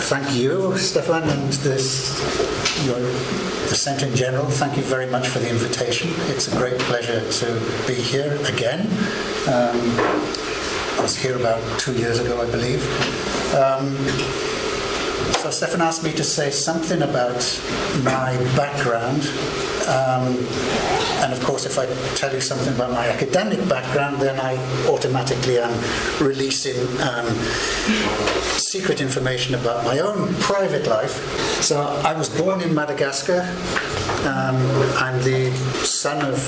thank you, Stefan, and the Centre in general. Thank you very much for the invitation. It's a great pleasure to be here again. I was here about 2 years ago, I believe. So Stefan asked me to say something about my background. And of course, if I tell you something about my academic background, then I automatically am releasing secret information about my own private life. So I was born in Madagascar. I'm the son of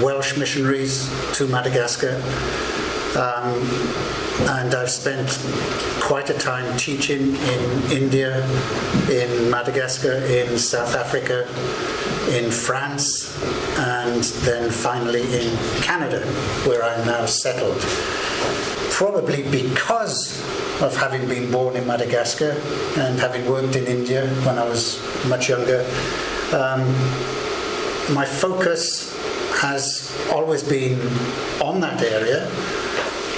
Welsh missionaries to Madagascar. And I've spent quite a time teaching in India, in Madagascar, in South Africa, in France, and then finally in Canada, where I'm now settled. Probably because of having been born in Madagascar and having worked in India when I was much younger, my focus has always been on that area.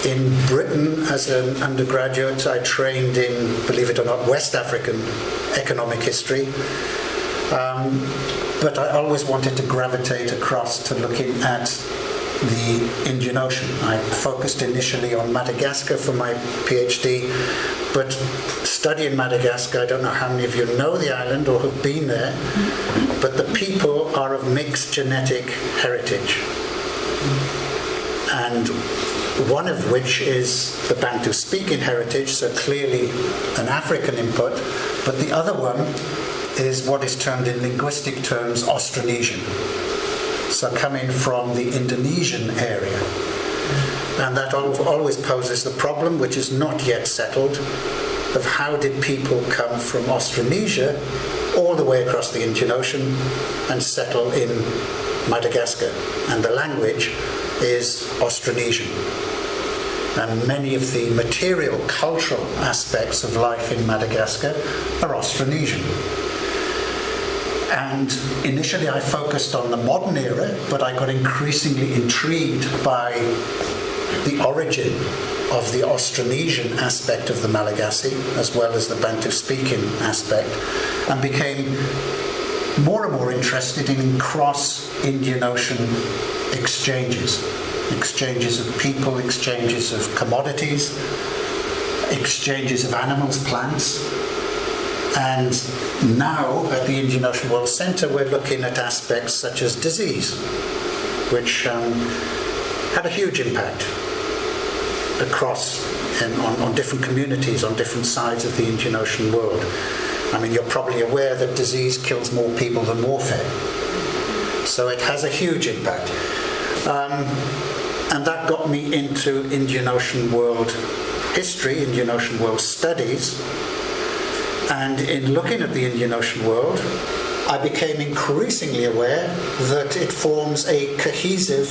In Britain, as an undergraduate, I trained in, believe it or not, West African economic history. But I always wanted to gravitate across to looking at the Indian Ocean. I focused initially on Madagascar for my PhD, but studying Madagascar, I don't know how many of you know the island or have been there, but the people are of mixed genetic heritage. And one of which is the Bantu-speaking heritage, so clearly an African input, but the other one is what is termed in linguistic terms Austronesian, so coming from the Indonesian area. And that always poses the problem, which is not yet settled, of how did people come from Austronesia all the way across the Indian Ocean and settle in Madagascar. And the language is Austronesian. And many of the material, cultural aspects of life in Madagascar are Austronesian. And initially I focused on the modern era, but I got increasingly intrigued by the origin of the Austronesian aspect of the Malagasy, as well as the Bantu-speaking aspect, and became more and more interested in cross-Indian Ocean exchanges of people, exchanges of commodities, exchanges of animals, plants. And now at the Indian Ocean World Centre we're looking at aspects such as disease, which had a huge impact across on different communities on different sides of the Indian Ocean world. I mean, you're probably aware that disease kills more people than warfare. So it has a huge impact. And that got me into Indian Ocean world history, Indian Ocean world studies. And in looking at the Indian Ocean world, I became increasingly aware that it forms a cohesive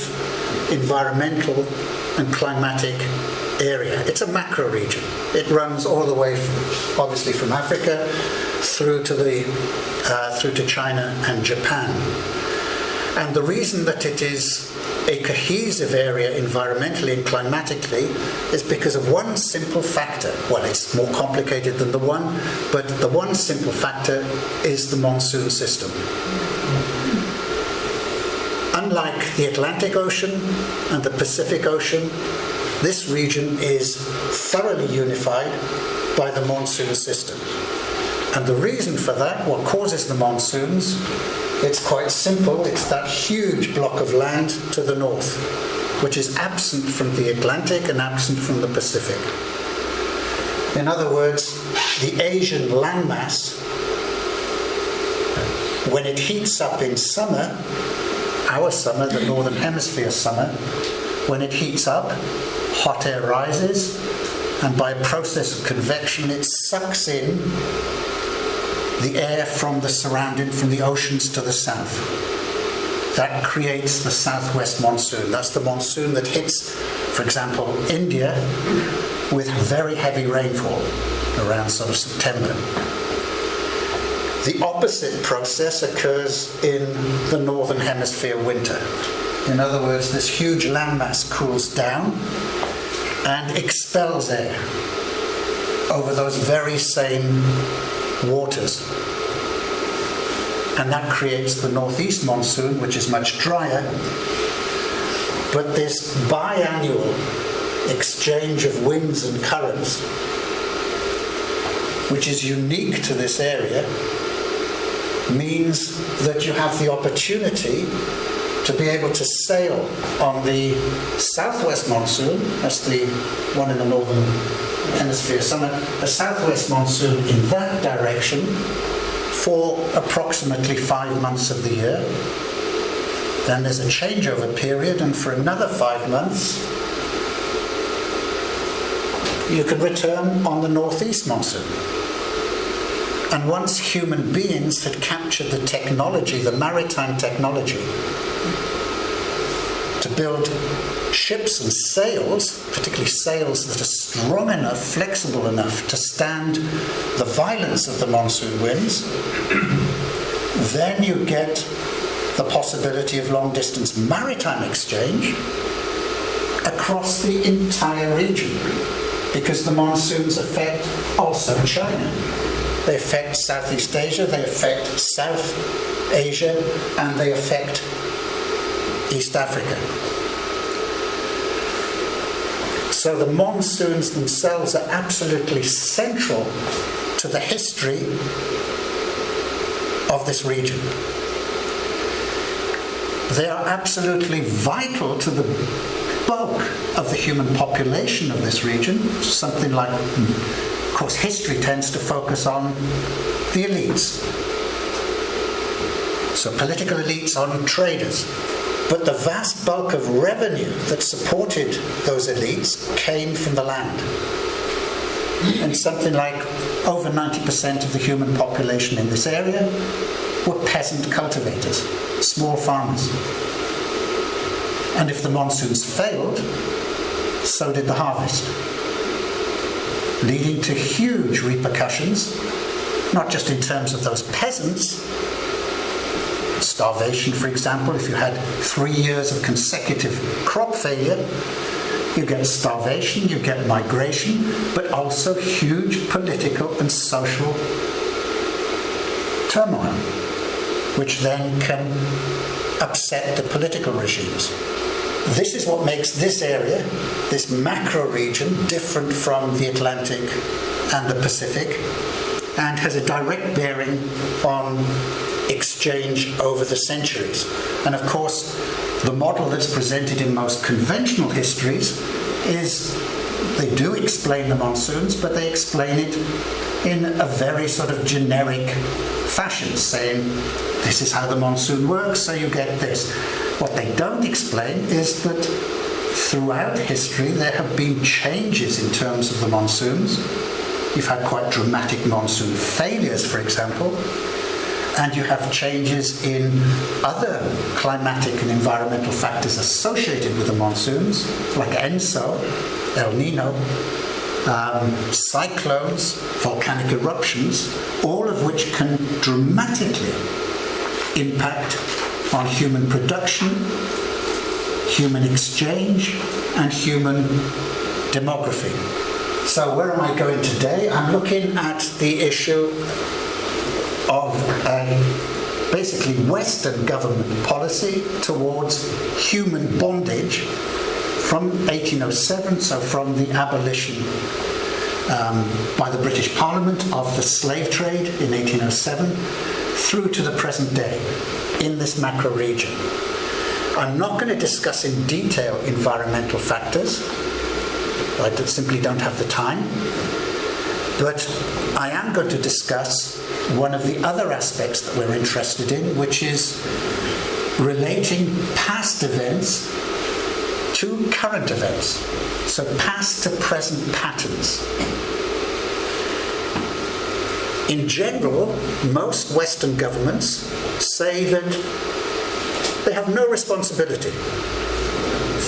environmental and climatic area. It's a macro region. It runs all the way, obviously, from Africa through to China and Japan. And the reason that it is a cohesive area environmentally and climatically is because of one simple factor. Well, it's more complicated than the one, but the one simple factor is the monsoon system. Unlike the Atlantic Ocean and the Pacific Ocean, this region is thoroughly unified by the monsoon system. And the reason for that, what causes the monsoons, it's quite simple. It's that huge block of land to the north, which is absent from the Atlantic and absent from the Pacific. In other words, the Asian landmass, when it heats up in summer, our summer, the Northern Hemisphere summer, when it heats up, hot air rises, and by a process of convection, it sucks in the air from the oceans to the south. That creates the southwest monsoon. That's the monsoon that hits, for example, India with very heavy rainfall around sort of September. The opposite process occurs in the northern hemisphere winter. In other words, this huge landmass cools down and expels air. over those very same waters. And that creates the northeast monsoon, which is much drier. But this biannual exchange of winds and currents, which is unique to this area, means that you have the opportunity to be able to sail on the southwest monsoon, that's the one in the northern hemisphere summer, a southwest monsoon in that direction for approximately 5 months of the year. Then there's a changeover period, and for another 5 months you can return on the northeast monsoon. And once human beings had captured the technology, the maritime technology, to build ships and sails, particularly sails that are strong enough, flexible enough to stand the violence of the monsoon winds, then you get the possibility of long-distance maritime exchange across the entire region, because the monsoons affect also China. They affect Southeast Asia, they affect South Asia, and they affect East Africa. So the monsoons themselves are absolutely central to the history of this region. They are absolutely vital to the bulk of the human population of this region. Something like, of course, history tends to focus on the elites. So political elites on traders. But the vast bulk of revenue that supported those elites came from the land. And something like over 90% of the human population in this area were peasant cultivators, small farmers. And if the monsoons failed, so did the harvest, leading to huge repercussions, not just in terms of those peasants. Starvation, for example, if you had 3 years of consecutive crop failure, you get starvation, you get migration, but also huge political and social turmoil, which then can upset the political regimes. This is what makes this area, this macro region, different from the Atlantic and the Pacific, and has a direct bearing on exchange over the centuries. And of course, the model that's presented in most conventional histories is they do explain the monsoons, but they explain it in a very sort of generic fashion, saying this is how the monsoon works, so you get this. What they don't explain is that throughout history there have been changes in terms of the monsoons. You've had quite dramatic monsoon failures, for example, and you have changes in other climatic and environmental factors associated with the monsoons, like ENSO, El Nino, cyclones, volcanic eruptions, all of which can dramatically impact on human production, human exchange, and human demography. So where am I going today? I'm looking at the issue of basically Western government policy towards human bondage from 1807, so from the abolition by the British Parliament of the slave trade in 1807 through to the present day in this macro region. I'm not going to discuss in detail environmental factors. I simply don't have the time. But I am going to discuss one of the other aspects that we're interested in, which is relating past events to current events. So past to present patterns. In general, most Western governments say that they have no responsibility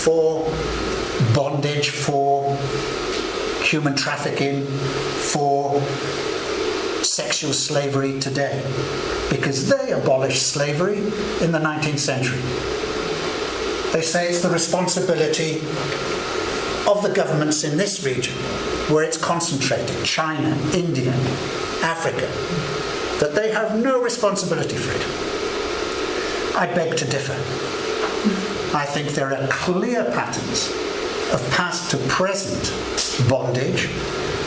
for bondage, for human trafficking, for sexual slavery today, because they abolished slavery in the 19th century. They say it's the responsibility of the governments in this region, where it's concentrated, China, India, Africa, that they have no responsibility for it. I beg to differ. I think there are clear patterns of past to present bondage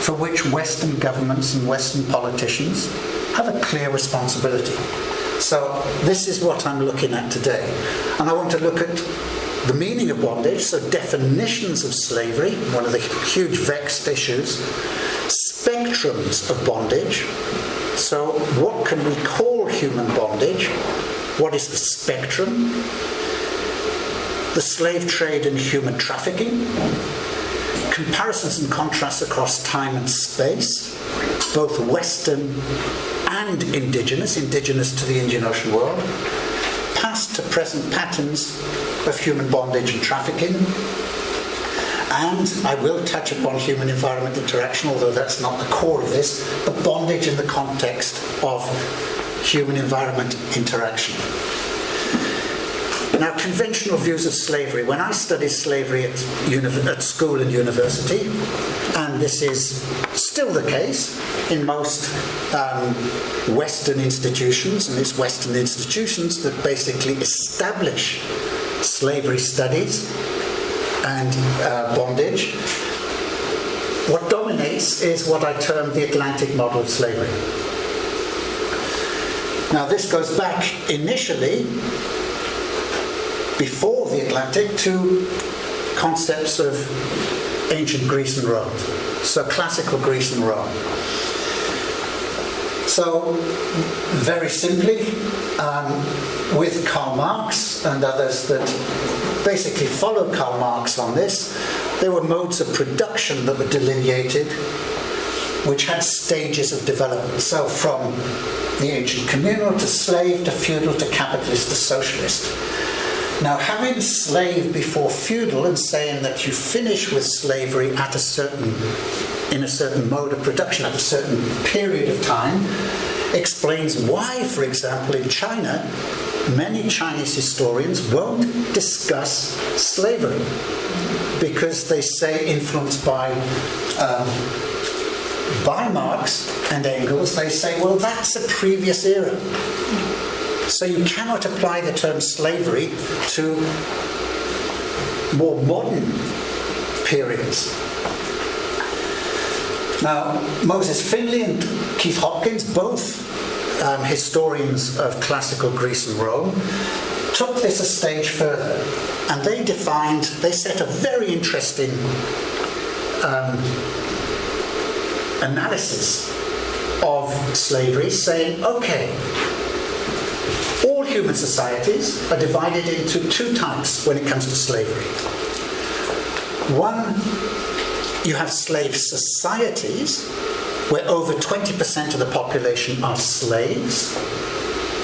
for which Western governments and Western politicians have a clear responsibility. So this is what I'm looking at today. And I want to look at the meaning of bondage, so definitions of slavery, one of the huge vexed issues, spectrums of bondage, so what can we call human bondage, what is the spectrum, the slave trade and human trafficking, comparisons and contrasts across time and space, both Western and indigenous to the Indian Ocean world, past to present patterns of human bondage and trafficking, and I will touch upon human-environment interaction, although that's not the core of this, but bondage in the context of human-environment interaction. Now, conventional views of slavery. When I studied slavery at school and university, and this is still the case in most Western institutions, and it's Western institutions that basically establish slavery studies and bondage, what dominates is what I term the Atlantic model of slavery. Now, this goes back initially, before the Atlantic, to concepts of ancient Greece and Rome, so classical Greece and Rome. So, very simply, with Karl Marx and others that basically followed Karl Marx on this, there were modes of production that were delineated which had stages of development. So from the ancient communal to slave to feudal to capitalist to socialist. Now, having slave before feudal and saying that you finish with slavery at in a certain mode of production at a certain period of time explains why, for example, in China, many Chinese historians won't discuss slavery because they say, influenced by Marx and Engels, they say, well, that's a previous era. So you cannot apply the term slavery to more modern periods. Now, Moses Finley and Keith Hopkins, both historians of classical Greece and Rome, took this a stage further, and they set a very interesting analysis of slavery, saying, okay, all human societies are divided into two types when it comes to slavery. One, you have slave societies where over 20% of the population are slaves,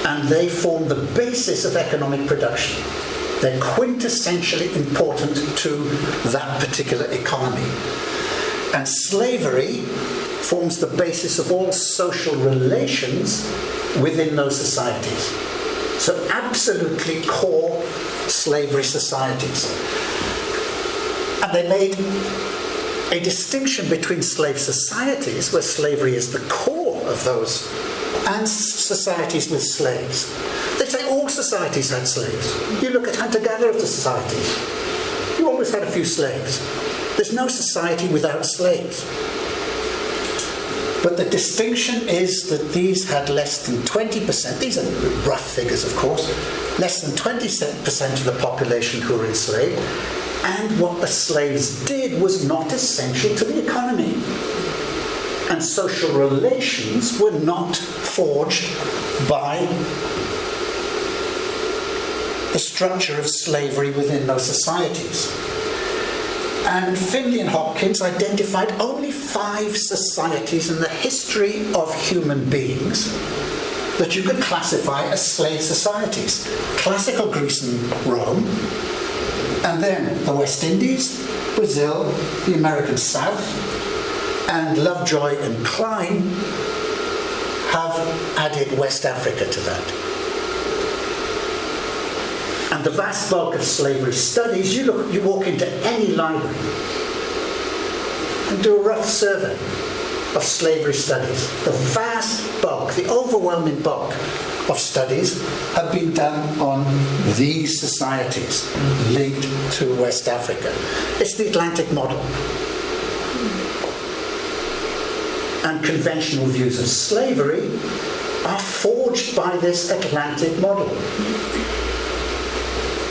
and they form the basis of economic production. They're quintessentially important to that particular economy. And slavery forms the basis of all social relations within those societies. So absolutely core slavery societies. And they made a distinction between slave societies, where slavery is the core of those, and societies with slaves. They say all societies had slaves. You look at hunter-gatherer societies. You always had a few slaves. There's no society without slaves. But the distinction is that these had less than 20%, these are rough figures of course, less than 20% of the population who were enslaved, and what the slaves did was not essential to the economy. And social relations were not forged by the structure of slavery within those societies. And Finley and Hopkins identified only 5 societies in the history of human beings that you could classify as slave societies. Classical Greece and Rome, and then the West Indies, Brazil, the American South, and Lovejoy and Klein have added West Africa to that. And the vast bulk of slavery studies, you walk into any library, and do a rough survey of slavery studies. The vast bulk, the overwhelming bulk of studies have been done on these societies linked to West Africa. It's the Atlantic model. And conventional views of slavery are forged by this Atlantic model.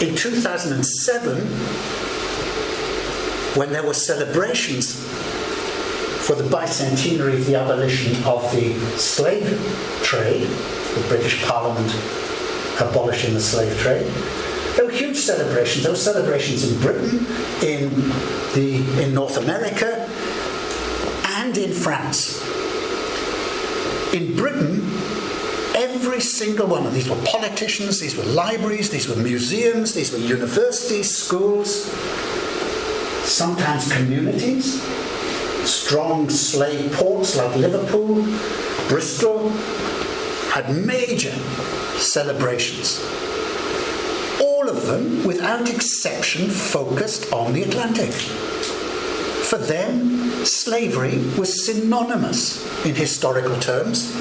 In 2007, when there were celebrations for the bicentenary of the abolition of the slave trade, the British Parliament abolishing the slave trade, there were huge celebrations. There were celebrations in Britain, in North America, and in France. In Britain, every single one of these were politicians, these were libraries, these were museums, these were universities, schools, sometimes communities, strong slave ports like Liverpool, Bristol, had major celebrations. All of them, without exception, focused on the Atlantic. For them, slavery was synonymous in historical terms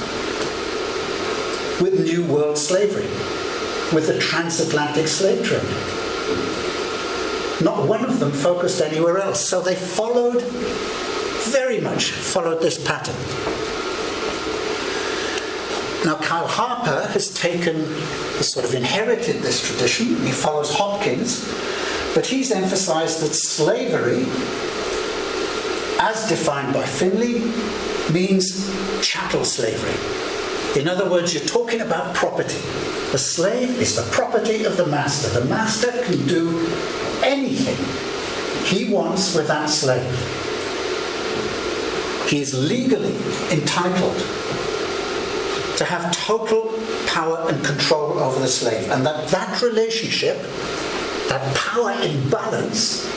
with New World slavery, with the transatlantic slave trade. Not one of them focused anywhere else, so they very much followed this pattern. Now, Kyle Harper has inherited this tradition. He follows Hopkins, but he's emphasized that slavery, as defined by Finley, means chattel slavery. In other words, you're talking about property. The slave is the property of the master. The master can do anything he wants with that slave. He is legally entitled to have total power and control over the slave, and that relationship, that power imbalance,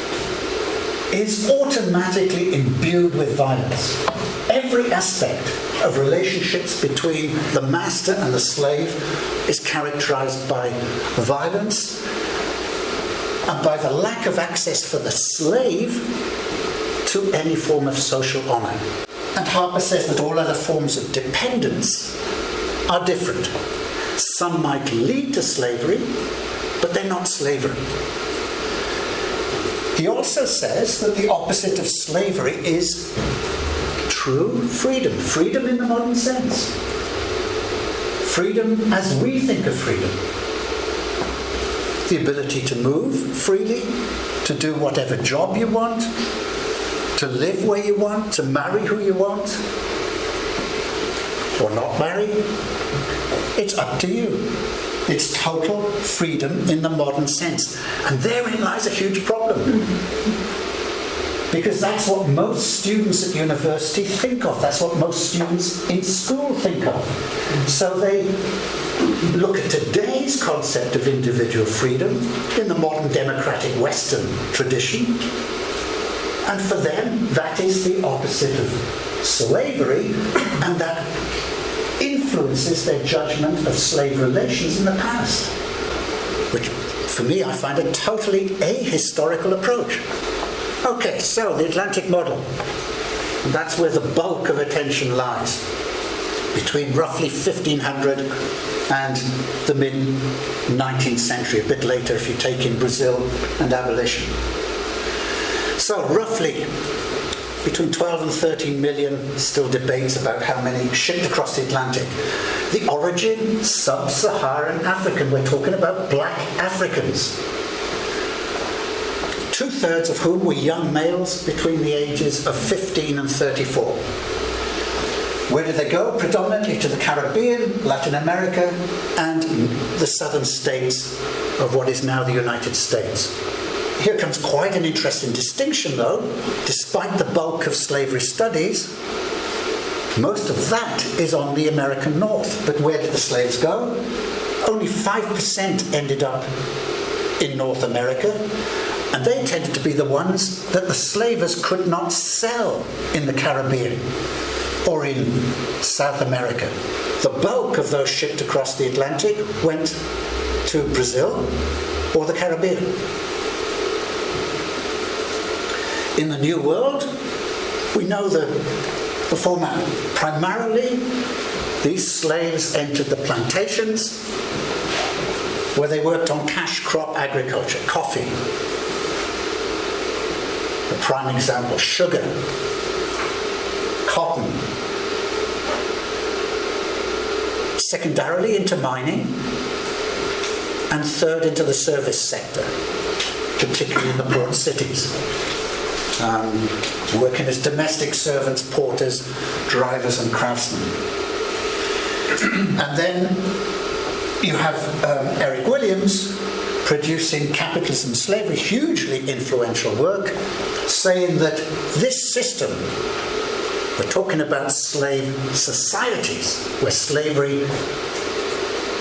is automatically imbued with violence. Every aspect of relationships between the master and the slave is characterized by violence and by the lack of access for the slave to any form of social honor. And Harper says that all other forms of dependence are different. Some might lead to slavery, but they're not slavery. He also says that the opposite of slavery is true freedom. Freedom in the modern sense. Freedom as we think of freedom. The ability to move freely, to do whatever job you want, to live where you want, to marry who you want, or not marry. It's up to you. It's total freedom in the modern sense. And therein lies a huge problem. Because that's what most students at university think of. That's what most students in school think of. So they look at today's concept of individual freedom in the modern democratic Western tradition. And for them, that is the opposite of slavery, and that influences their judgment of slave relations in the past. Which, for me, I find a totally ahistorical approach. Okay, so the Atlantic model. That's where the bulk of attention lies, between roughly 1500 and the mid-19th century, a bit later if you take in Brazil and abolition. So roughly between 12 and 13 million, still debates about how many shipped across the Atlantic. The origin, sub-Saharan African. We're talking about black Africans. 2/3 of whom were young males between the ages of 15 and 34. Where did they go? Predominantly to the Caribbean, Latin America, and the southern states of what is now the United States. Here comes quite an interesting distinction, though. Despite the bulk of slavery studies, most of that is on the American North. But where did the slaves go? Only 5% ended up in North America, and they tended to be the ones that the slavers could not sell in the Caribbean or in South America. The bulk of those shipped across the Atlantic went to Brazil or the Caribbean. In the New World, We know the format. Primarily, these slaves entered the plantations where they worked on cash crop agriculture, coffee. A prime example, sugar, cotton. Secondarily into mining, and third into the service sector, particularly in the port cities. Working as domestic servants, porters, drivers and craftsmen. And then you have Eric Williams producing Capitalism and Slavery, hugely influential work, saying that this system, we're talking about slave societies where slavery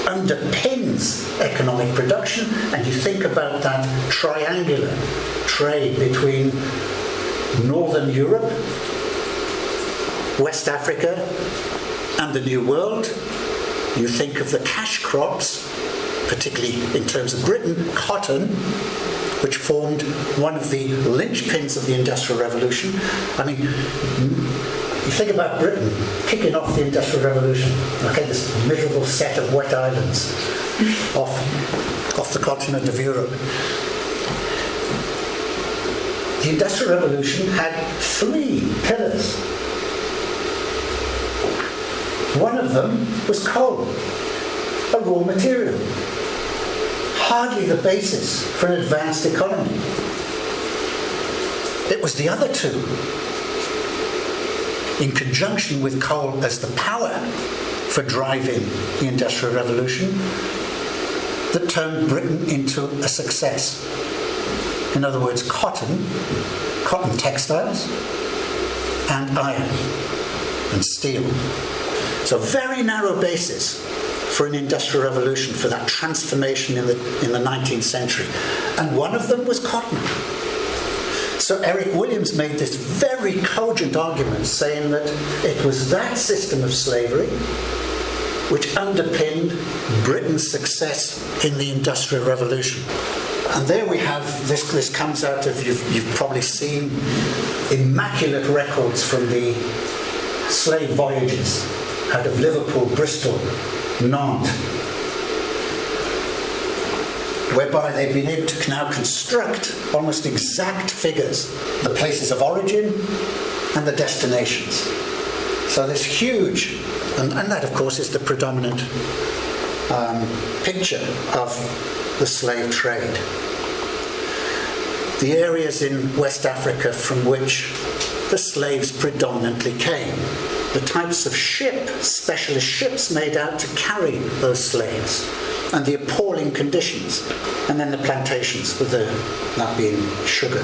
underpins economic production, and you think about that triangular trade between Northern Europe, West Africa and the New World. You think of the cash crops, particularly in terms of Britain, cotton, which formed one of the linchpins of the Industrial Revolution. I mean, you think about Britain kicking off the Industrial Revolution, okay, this miserable set of wet islands off the continent of Europe. The Industrial Revolution had 3 pillars. One of them was coal, a raw material, hardly the basis for an advanced economy. It was the other 2, in conjunction with coal as the power for driving the Industrial Revolution, that turned Britain into a success. In other words, cotton textiles, and iron and steel. So very narrow basis for an industrial revolution, for that transformation in the 19th century. And one of them was cotton. So Eric Williams made this very cogent argument saying that it was that system of slavery which underpinned Britain's success in the Industrial Revolution. And there we have, this comes out of, you've probably seen immaculate records from the slave voyages out of Liverpool, Bristol, Nantes, whereby they've been able to now construct almost exact figures, the places of origin and the destinations. So this huge, and that of course is the predominant picture of the slave trade. The areas in West Africa from which the slaves predominantly came. The types of specialist ships made out to carry those slaves, and the appalling conditions. And then the plantations, with that being sugar.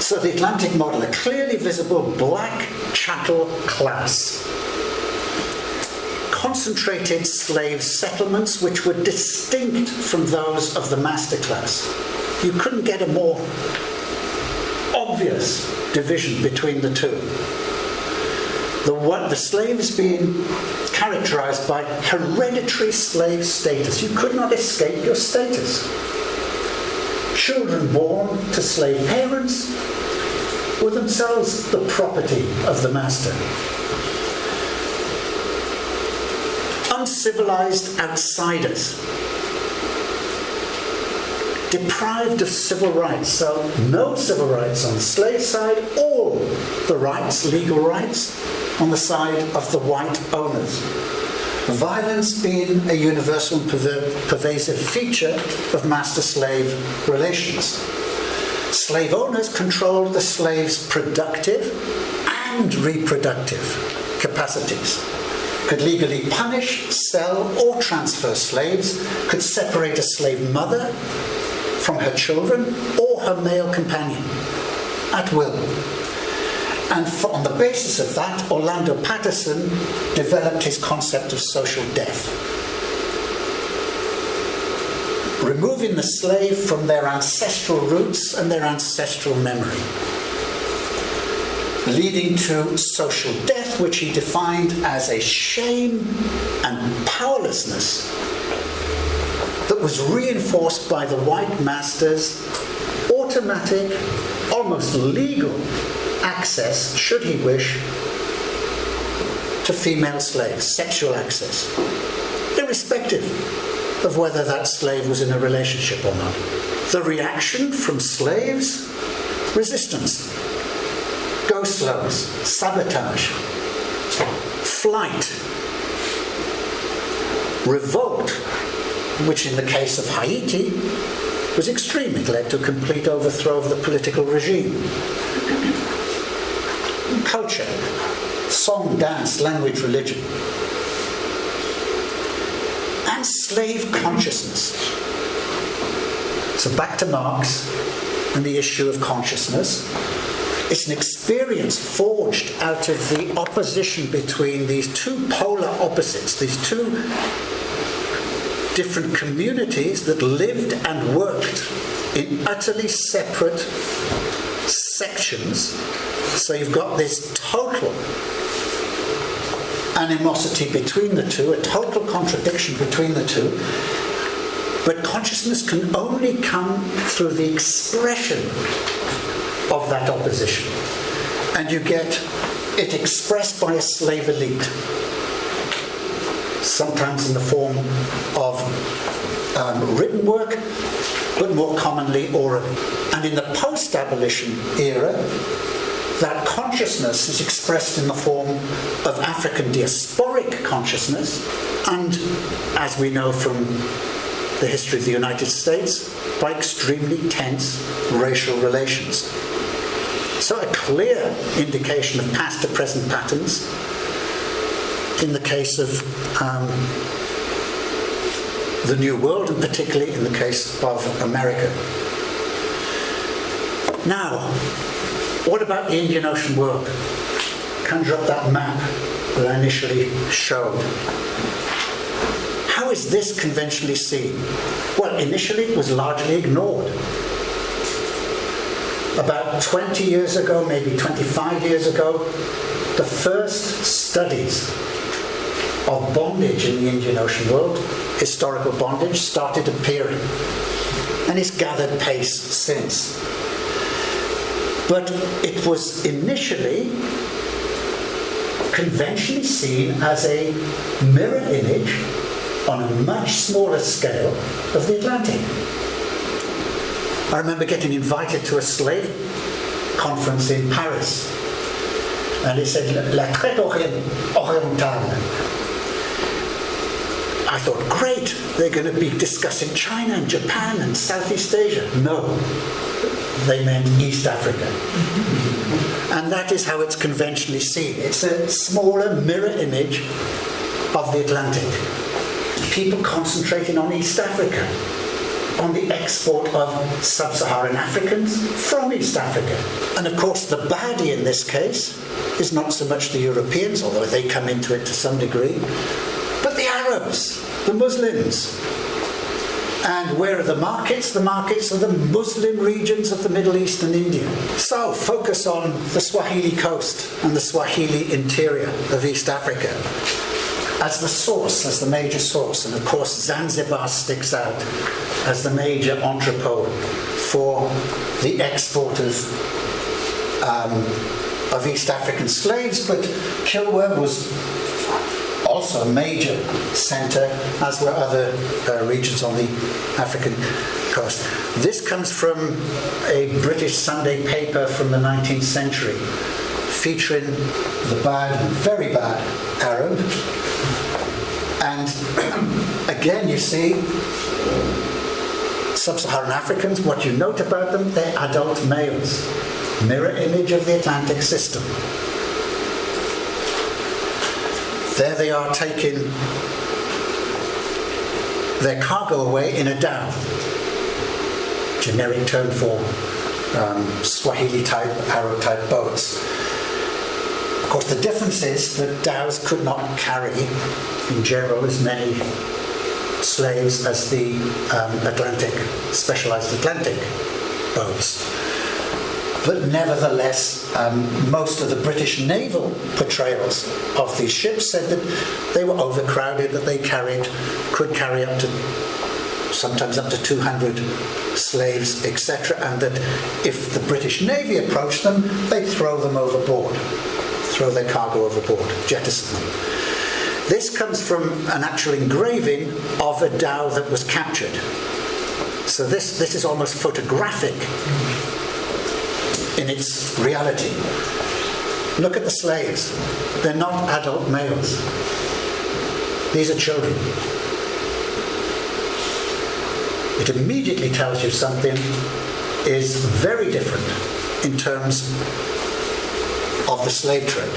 So the Atlantic model, a clearly visible black chattel class. Concentrated slave settlements which were distinct from those of the master class. You couldn't get a more obvious division between the two. The slaves being characterized by hereditary slave status. You could not escape your status. Children born to slave parents were themselves the property of the master. Uncivilized outsiders, deprived of civil rights, so no civil rights on the slave side, all the rights, legal rights, on the side of the white owners. Violence being a universal and pervasive feature of master-slave relations. Slave owners controlled the slaves' productive and reproductive capacities. Could legally punish, sell, or transfer slaves, could separate a slave mother from her children or her male companion at will. And on the basis of that, Orlando Patterson developed his concept of social death. Removing the slave from their ancestral roots and their ancestral memory, leading to social death, which he defined as a shame and powerlessness that was reinforced by the white master's automatic, almost legal access, should he wish, to female slaves, sexual access, irrespective of whether that slave was in a relationship or not. The reaction from slaves? Resistance, go slows, sabotage, flight, revolt, which in the case of Haiti was extreme. It led to a complete overthrow of the political regime. Culture, song, dance, language, religion. And slave consciousness. So back to Marx and the issue of consciousness. It's an experience forged out of the opposition between these two polar opposites, these two different communities that lived and worked in utterly separate sections. So you've got this total animosity between the two, a total contradiction between the two. But consciousness can only come through the expression of that opposition. And you get it expressed by a slave elite, sometimes in the form of written work, but more commonly orally. And in the post-abolition era, that consciousness is expressed in the form of African diasporic consciousness, and, as we know from the history of the United States, by extremely tense racial relations. So a clear indication of past to present patterns in the case of the New World, and particularly in the case of America. Now, what about the Indian Ocean world? Conjure up that map that I initially showed. How is this conventionally seen? Well, initially it was largely ignored. About 20 years ago, maybe 25 years ago, the first studies of bondage in the Indian Ocean world, historical bondage, started appearing. And it's gathered pace since. But it was initially conventionally seen as a mirror image on a much smaller scale of the Atlantic. I remember getting invited to a slave conference in Paris, and it said La traite orientale. I thought, great, they're going to be discussing China and Japan and Southeast Asia. No, they meant East Africa. And that is how it's conventionally seen. It's a smaller mirror image of the Atlantic. People concentrating on East Africa, on the export of sub-Saharan Africans from East Africa. And of course the baddie in this case is not so much the Europeans, although they come into it to some degree, but the Arabs, the Muslims. And where are the markets? The markets are the Muslim regions of the Middle East and India. So focus on the Swahili coast and the Swahili interior of East Africa as the source, as the major source. And of course Zanzibar sticks out as the major entrepot for the export of East African slaves, but Kilwa was also a major centre, as were other regions on the African coast. This comes from a British Sunday paper from the 19th century, featuring the bad, very bad Arab. And again, you see sub-Saharan Africans. What you note about them, they're adult males, mirror image of the Atlantic system. There they are taking their cargo away in a dhow, generic term for Swahili-type, Arab-type boats. Of course, the difference is that dhows could not carry, in general, as many slaves as the specialized Atlantic boats. But nevertheless, most of the British naval portrayals of these ships said that they were overcrowded, that they could carry up to sometimes up to 200 slaves, etc., and that if the British Navy approached them, they'd throw them overboard, throw their cargo overboard, jettison them. This comes from an actual engraving of a dhow that was captured. So this is almost photographic in its reality. Look at the slaves. They're not adult males. These are children. It immediately tells you something is very different in terms of the slave trade.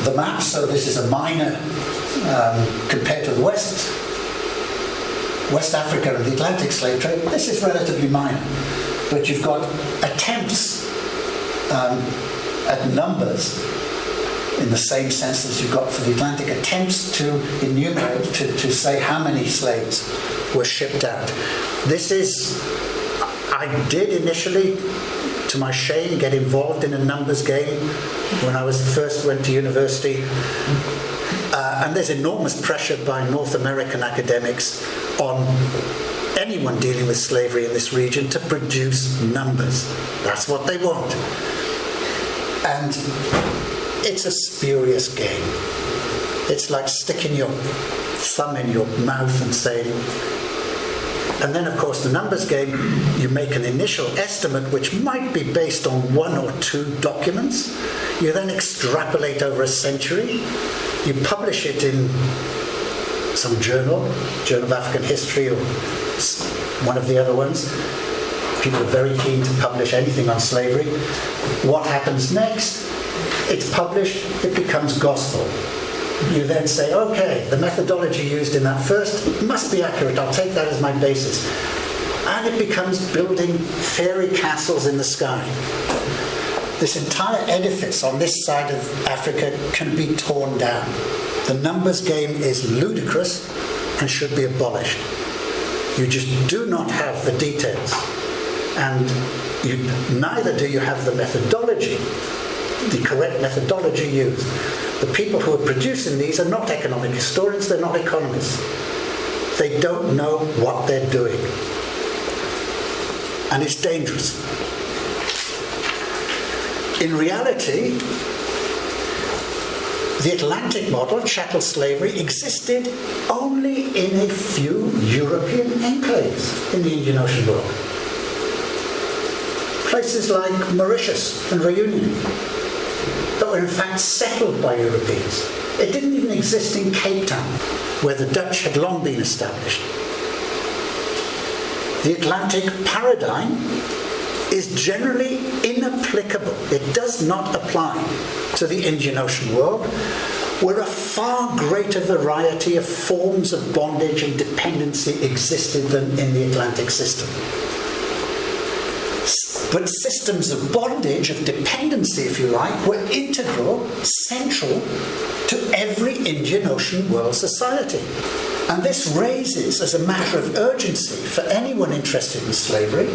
The map, so this is a minor compared to the West Africa and the Atlantic slave trade. This is relatively minor, but you've got attempts at numbers in the same sense as you've got for the Atlantic, attempts to enumerate, to say how many slaves were shipped out. This is, I did initially, to my shame, get involved in a numbers game when I first went to university. And there's enormous pressure by North American academics on anyone dealing with slavery in this region to produce numbers. That's what they want. And it's a spurious game. It's like sticking your thumb in your mouth and saying, and then of course the numbers game, you make an initial estimate which might be based on 1 or 2 documents. You then extrapolate over a century. You publish it in some journal, Journal of African History or one of the other ones. People are very keen to publish anything on slavery. What happens next? It's published, it becomes gospel. You then say, okay, the methodology used in that first must be accurate, I'll take that as my basis. And it becomes building fairy castles in the sky. This entire edifice on this side of Africa can be torn down. The numbers game is ludicrous and should be abolished. You just do not have the details. And neither do you have the methodology, the correct methodology used. The people who are producing these are not economic historians, they're not economists. They don't know what they're doing. And it's dangerous. In reality, the Atlantic model, chattel slavery, existed only in a few European enclaves in the Indian Ocean world. Places like Mauritius and Reunion that were in fact settled by Europeans. It didn't even exist in Cape Town, where the Dutch had long been established. The Atlantic paradigm is generally inapplicable. It does not apply to the Indian Ocean world, where a far greater variety of forms of bondage and dependency existed than in the Atlantic system. But systems of bondage, of dependency, if you like, were integral, central to every Indian Ocean world society. And this raises, as a matter of urgency for anyone interested in slavery,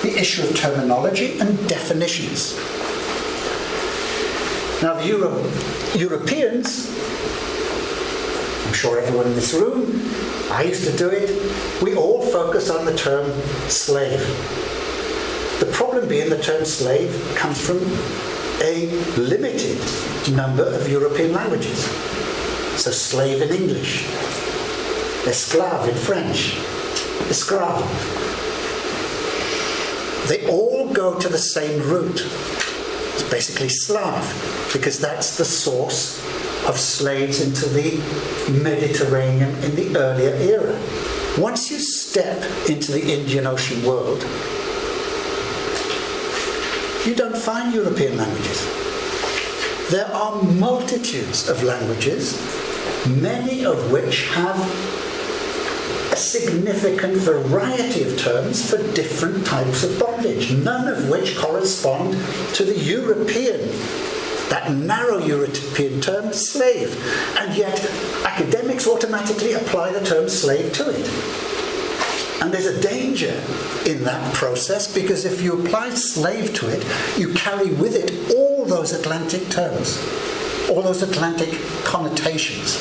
the issue of terminology and definitions. Now, the Europeans, I'm sure everyone in this room, I used to do it, we all focus on the term slave. The problem being the term slave comes from a limited number of European languages. So slave in English, esclave in French, esclave. They all go to the same root. It's basically Slav, because that's the source of slaves into the Mediterranean in the earlier era. Once you step into the Indian Ocean world, you don't find European languages. There are multitudes of languages, many of which have a significant variety of terms for different types of bondage, none of which correspond to the European, that narrow European term, slave. And yet, academics automatically apply the term slave to it. And there's a danger in that process, because if you apply slave to it, you carry with it all those Atlantic terms, all those Atlantic connotations.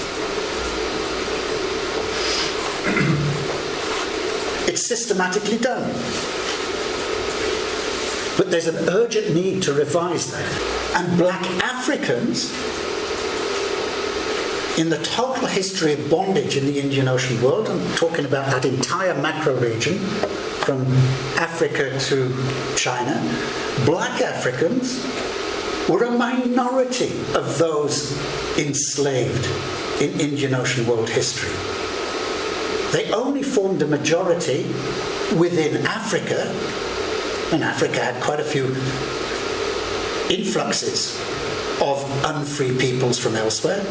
It's systematically done. But there's an urgent need to revise that. And black Africans, in the total history of bondage in the Indian Ocean world, I'm talking about that entire macro region, from Africa to China, black Africans were a minority of those enslaved in Indian Ocean world history. They only formed a majority within Africa, and Africa had quite a few influxes of unfree peoples from elsewhere.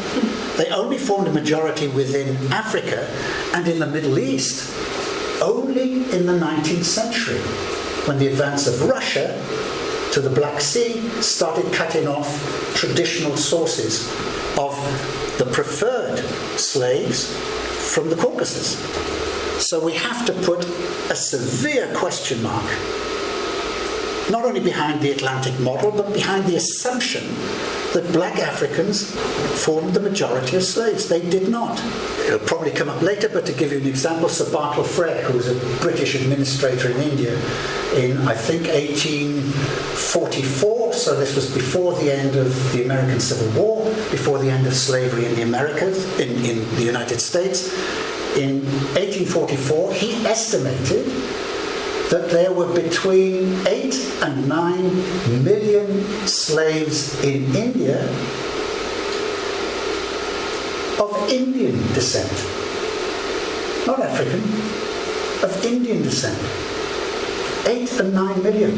They only formed a majority within Africa, and in the Middle East only in the 19th century, when the advance of Russia to the Black Sea started cutting off traditional sources of the preferred slaves from the Caucasus. So we have to put a severe question mark, not only behind the Atlantic model, but behind the assumption that black Africans formed the majority of slaves. They did not. It'll probably come up later, but to give you an example, Sir Bartle Frere, who was a British administrator in India in, I think, 1844, so this was before the end of the American Civil War, before the end of slavery in the Americas, in the United States. In 1844, he estimated that there were between 8 and 9 million slaves in India of Indian descent. Not African, of Indian descent. 8 and 9 million.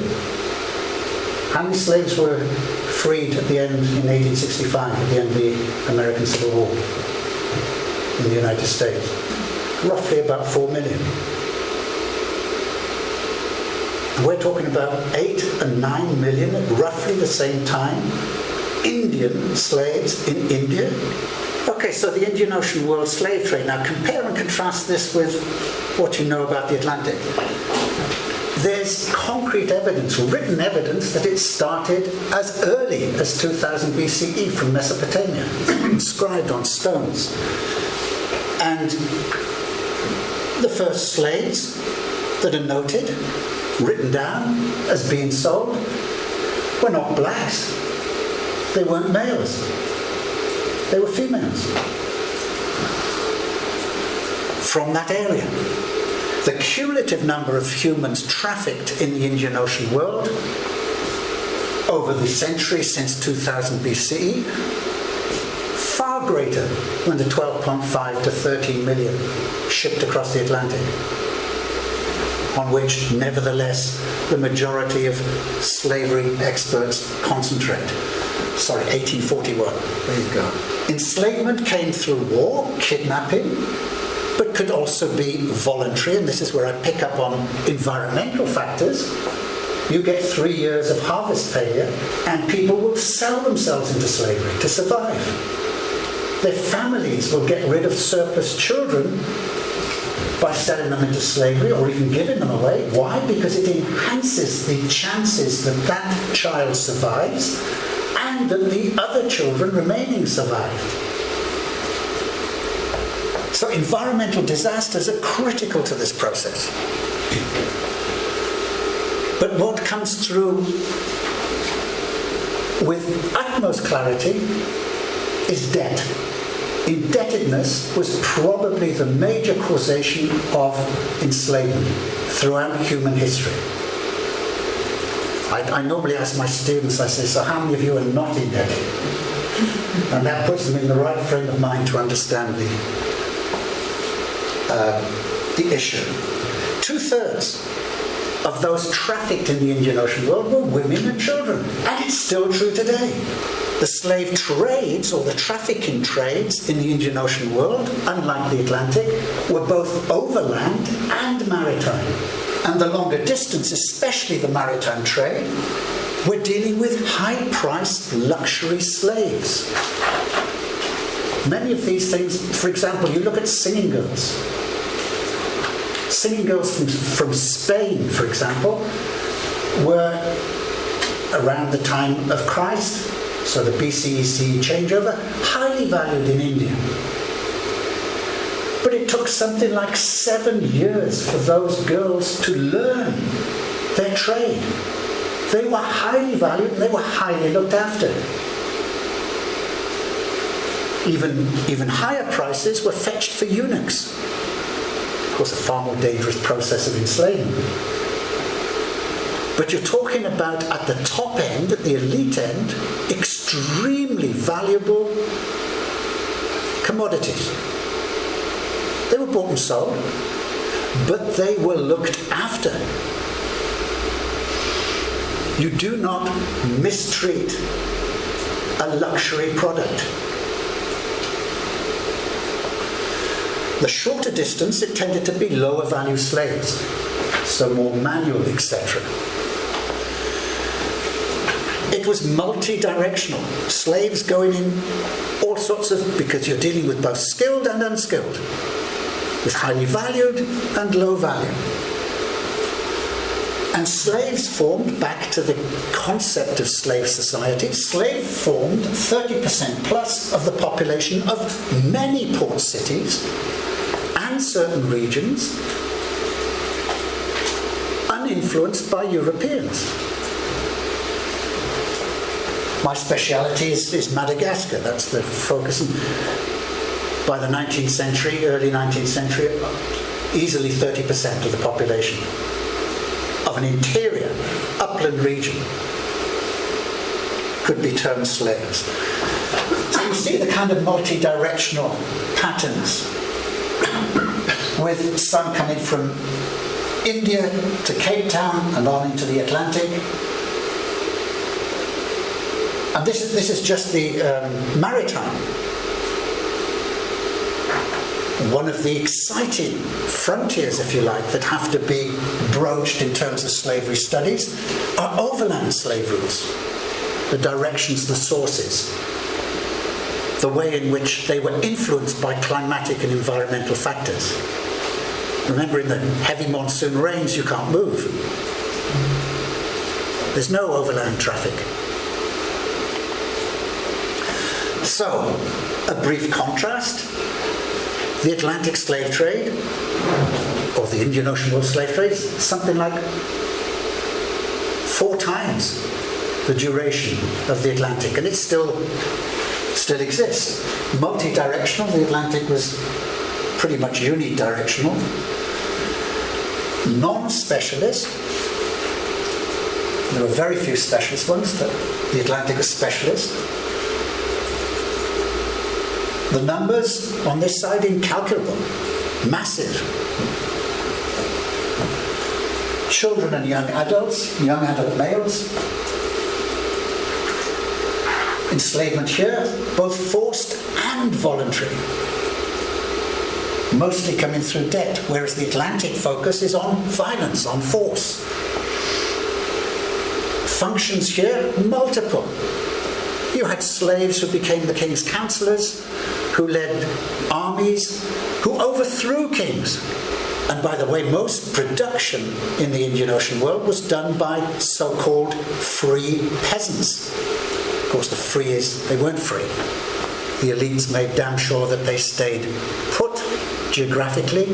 How many slaves were freed at the end in 1865, at the end of the American Civil War in the United States? Roughly about 4 million. We're talking about 8 and 9 million at roughly the same time. Indian slaves in India. Okay, so the Indian Ocean world slave trade. Now compare and contrast this with what you know about the Atlantic. There's concrete evidence, written evidence, that it started as early as 2000 BCE from Mesopotamia, inscribed on stones. And the first slaves that are noted, written down as being sold, were not blacks. They weren't males. They were females. From that area. The cumulative number of humans trafficked in the Indian Ocean world over the centuries since 2000 BCE, far greater than the 12.5 to 13 million shipped across the Atlantic, on which, nevertheless, the majority of slavery experts concentrate. Sorry, 1841. There you go. Enslavement came through war, kidnapping, but could also be voluntary, and this is where I pick up on environmental factors. You get 3 years of harvest failure, and people will sell themselves into slavery to survive. Their families will get rid of surplus children by selling them into slavery or even giving them away. Why? Because it enhances the chances that that child survives and that the other children remaining survive. So environmental disasters are critical to this process. But what comes through with utmost clarity is debt. Indebtedness was probably the major causation of enslavement throughout human history. I normally ask my students, I say, so how many of you are not indebted? And that puts them in the right frame of mind to understand the issue. 2/3 of those trafficked in the Indian Ocean world were women and children, and it's still true today. The slave trades, or the trafficking trades in the Indian Ocean world, unlike the Atlantic, were both overland and maritime. And the longer distance, especially the maritime trade, we're dealing with high-priced luxury slaves. Many of these things, for example, you look at singing girls. Singing girls from Spain, for example, were around the time of Christ, so the BCE changeover, highly valued in India. But it took something like 7 years for those girls to learn their trade. They were highly valued and they were highly looked after. Even higher prices were fetched for eunuchs. Of course, a far more dangerous process of enslavement. But you're talking about, at the top end, at the elite end, extremely valuable commodities. They were bought and sold, but they were looked after. You do not mistreat a luxury product. The shorter distance, it tended to be lower value slaves, so more manual, etc. It was multi-directional. Slaves going in all sorts of, because you're dealing with both skilled and unskilled, with highly valued and low value. And slaves formed, back to the concept of slave society, slaves formed 30% plus of the population of many port cities and certain regions uninfluenced by Europeans. My speciality is Madagascar. That's the focus. By the 19th century, early 19th century, easily 30% of the population of an interior, upland region could be termed slaves. So you see the kind of multi-directional patterns, with some coming from India to Cape Town and on into the Atlantic. And this is just the maritime. One of the exciting frontiers, if you like, that have to be broached in terms of slavery studies are overland slave routes. The directions, the sources, the way in which they were influenced by climatic and environmental factors. Remember, in the heavy monsoon rains, you can't move. There's no overland traffic. So, a brief contrast. The Atlantic slave trade, or the Indian Ocean world slave trade, is something like 4 times the duration of the Atlantic, and it still exists. Multi-directional, the Atlantic was pretty much unidirectional. Non-specialist, there were very few specialist ones, but the Atlantic was specialist. The numbers on this side, incalculable, massive. Children and young adults, young adult males. Enslavement here, both forced and voluntary. Mostly coming through debt, whereas the Atlantic focus is on violence, on force. Functions here, multiple. You had slaves who became the king's councillors, who led armies, who overthrew kings. And by the way, most production in the Indian Ocean world was done by so-called free peasants. Of course, the free is, they weren't free. The elites made damn sure that they stayed put geographically.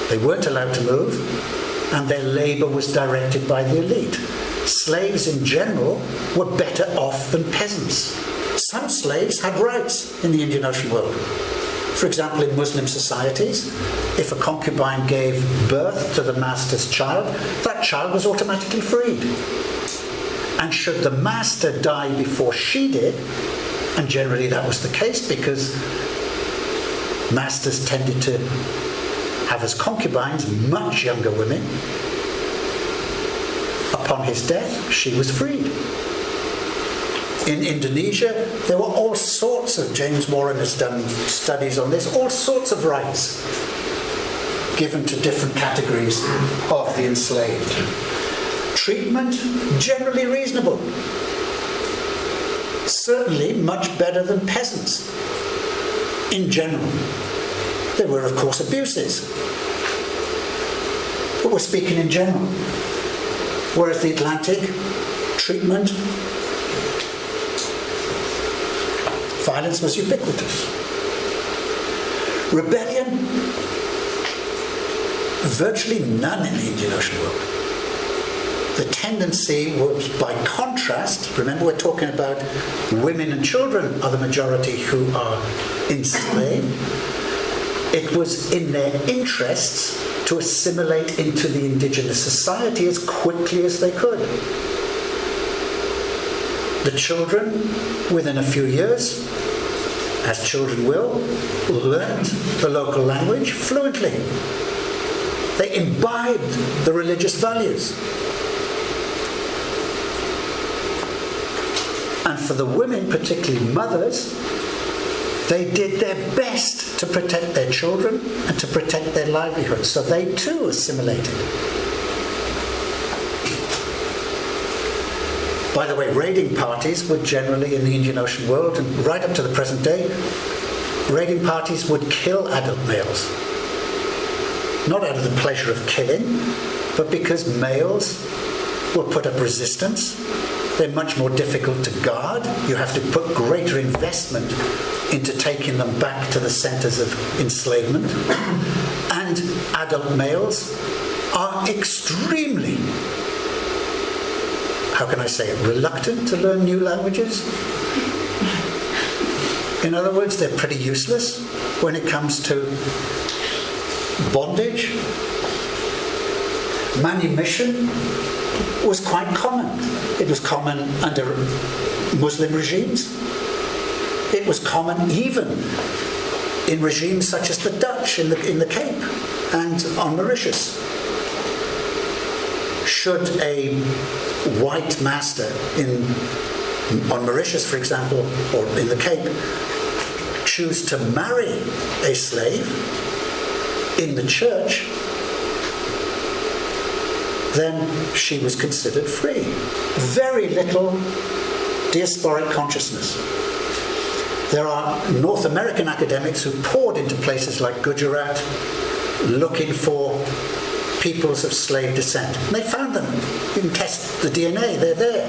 They weren't allowed to move, and their labour was directed by the elite. Slaves in general were better off than peasants. Some slaves had rights in the Indian Ocean world. For example, in Muslim societies, if a concubine gave birth to the master's child, that child was automatically freed. And should the master die before she did, and generally that was the case because masters tended to have as concubines much younger women, upon his death, she was freed. In Indonesia, there were all sorts of, James Warren has done studies on this, all sorts of rights given to different categories of the enslaved. Treatment, generally reasonable. Certainly much better than peasants, in general. There were, of course, abuses. But we're speaking in general. Whereas the Atlantic, treatment, violence was ubiquitous. Rebellion, virtually none in the Indian Ocean world. The tendency was, by contrast, remember we're talking about women and children are the majority who are enslaved. It was in their interests to assimilate into the indigenous society as quickly as they could. The children, within a few years, as children will, learned the local language fluently. They imbibed the religious values. And for the women, particularly mothers, they did their best to protect their children and to protect their livelihood. So they too assimilated. By the way, raiding parties were generally in the Indian Ocean world, and right up to the present day, raiding parties would kill adult males. Not out of the pleasure of killing, but because males will put up resistance. They're much more difficult to guard. You have to put greater investment into taking them back to the centres of enslavement. And adult males are extremely, how can I say it, reluctant to learn new languages. In other words, they're pretty useless when it comes to bondage. Manumission was quite common. It was common under Muslim regimes. It was common even in regimes such as the Dutch in the Cape and on Mauritius. Should a white master on Mauritius, for example, or in the Cape, choose to marry a slave in the church, then she was considered free. Very little diasporic consciousness. There are North American academics who poured into places like Gujarat looking for peoples of slave descent. And they found them. You can test the DNA, they're there.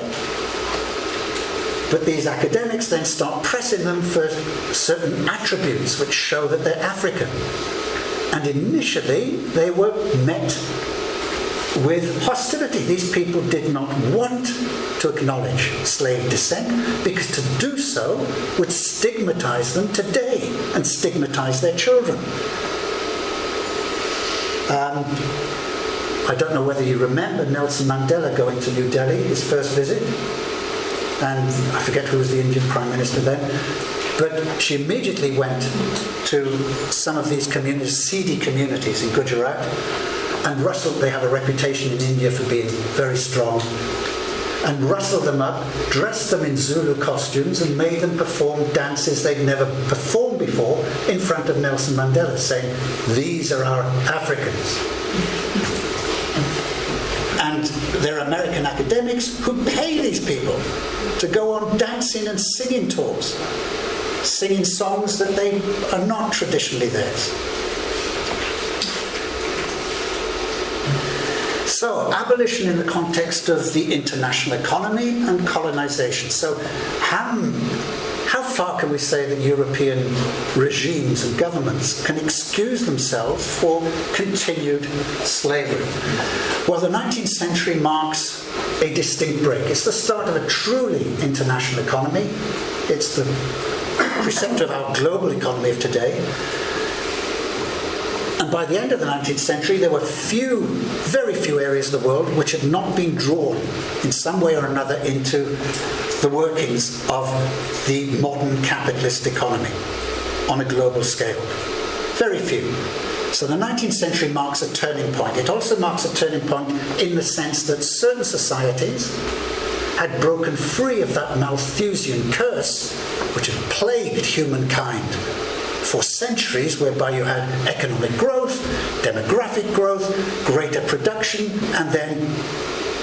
But these academics then start pressing them for certain attributes which show that they're African. And initially they were met with hostility. These people did not want to acknowledge slave descent because to do so would stigmatize them today and stigmatize their children. I don't know whether you remember Nelson Mandela going to New Delhi, his first visit, and I forget who was the Indian Prime Minister then, but she immediately went to some of these communities, seedy communities in Gujarat, and rustled. They have a reputation in India for being very strong, and rustled them up, dressed them in Zulu costumes, and made them perform dances they'd never performed before in front of Nelson Mandela, saying, "These are our Africans." And there are American academics who pay these people to go on dancing and singing tours, singing songs that they are not traditionally theirs. So, abolition in the context of the international economy and colonization. So, how far can we say that European regimes and governments can excuse themselves for continued slavery? Well, the 19th century marks a distinct break. It's the start of a truly international economy. It's the preceptor of our global economy of today. And by the end of the 19th century, there were very few areas of the world which had not been drawn in some way or another into the workings of the modern capitalist economy on a global scale. Very few. So the 19th century marks a turning point. It also marks a turning point in the sense that certain societies had broken free of that Malthusian curse which had plagued humankind for centuries, whereby you had economic growth, demographic growth, greater production, and then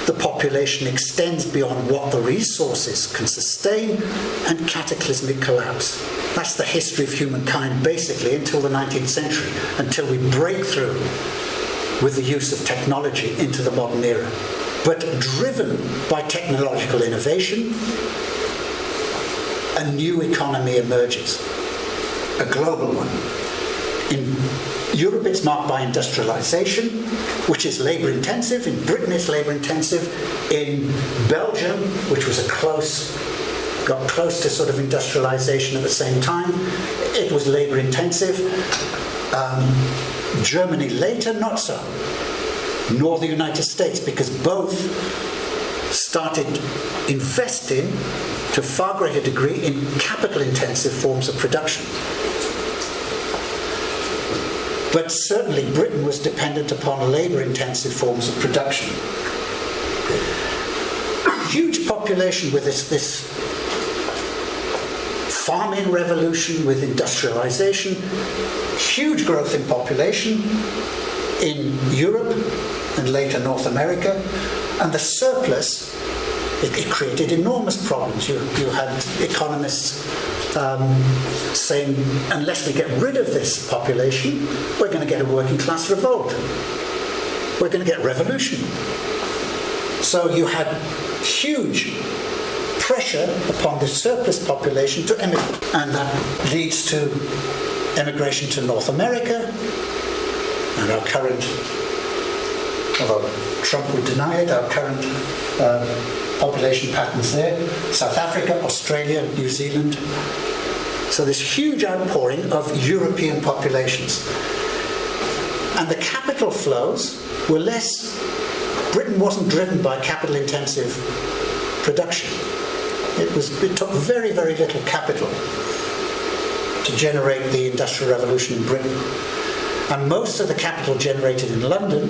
the population extends beyond what the resources can sustain, and cataclysmic collapse. That's the history of humankind, basically, until the 19th century, until we break through with the use of technology into the modern era. But driven by technological innovation, a new economy emerges. A global one. In Europe, it's marked by industrialization, which is labor intensive. In Britain, it's labor intensive. In Belgium, which was got close to sort of industrialization at the same time, it was labor intensive. Germany later, not so. Nor the United States, because both started investing to a far greater degree in capital-intensive forms of production. But certainly Britain was dependent upon labour-intensive forms of production. Huge population with this farming revolution, with industrialisation, huge growth in population in Europe and later North America, and the surplus, it created enormous problems. You had economists saying, unless we get rid of this population, we're going to get a working class revolt. We're going to get revolution. So you had huge pressure upon the surplus population to emigrate. And that leads to emigration to North America, and our current, although Trump would deny it, our current population patterns there, South Africa, Australia, New Zealand. So this huge outpouring of European populations. And the capital flows were less, Britain wasn't driven by capital-intensive production. It took very, very little capital to generate the Industrial Revolution in Britain. And most of the capital generated in London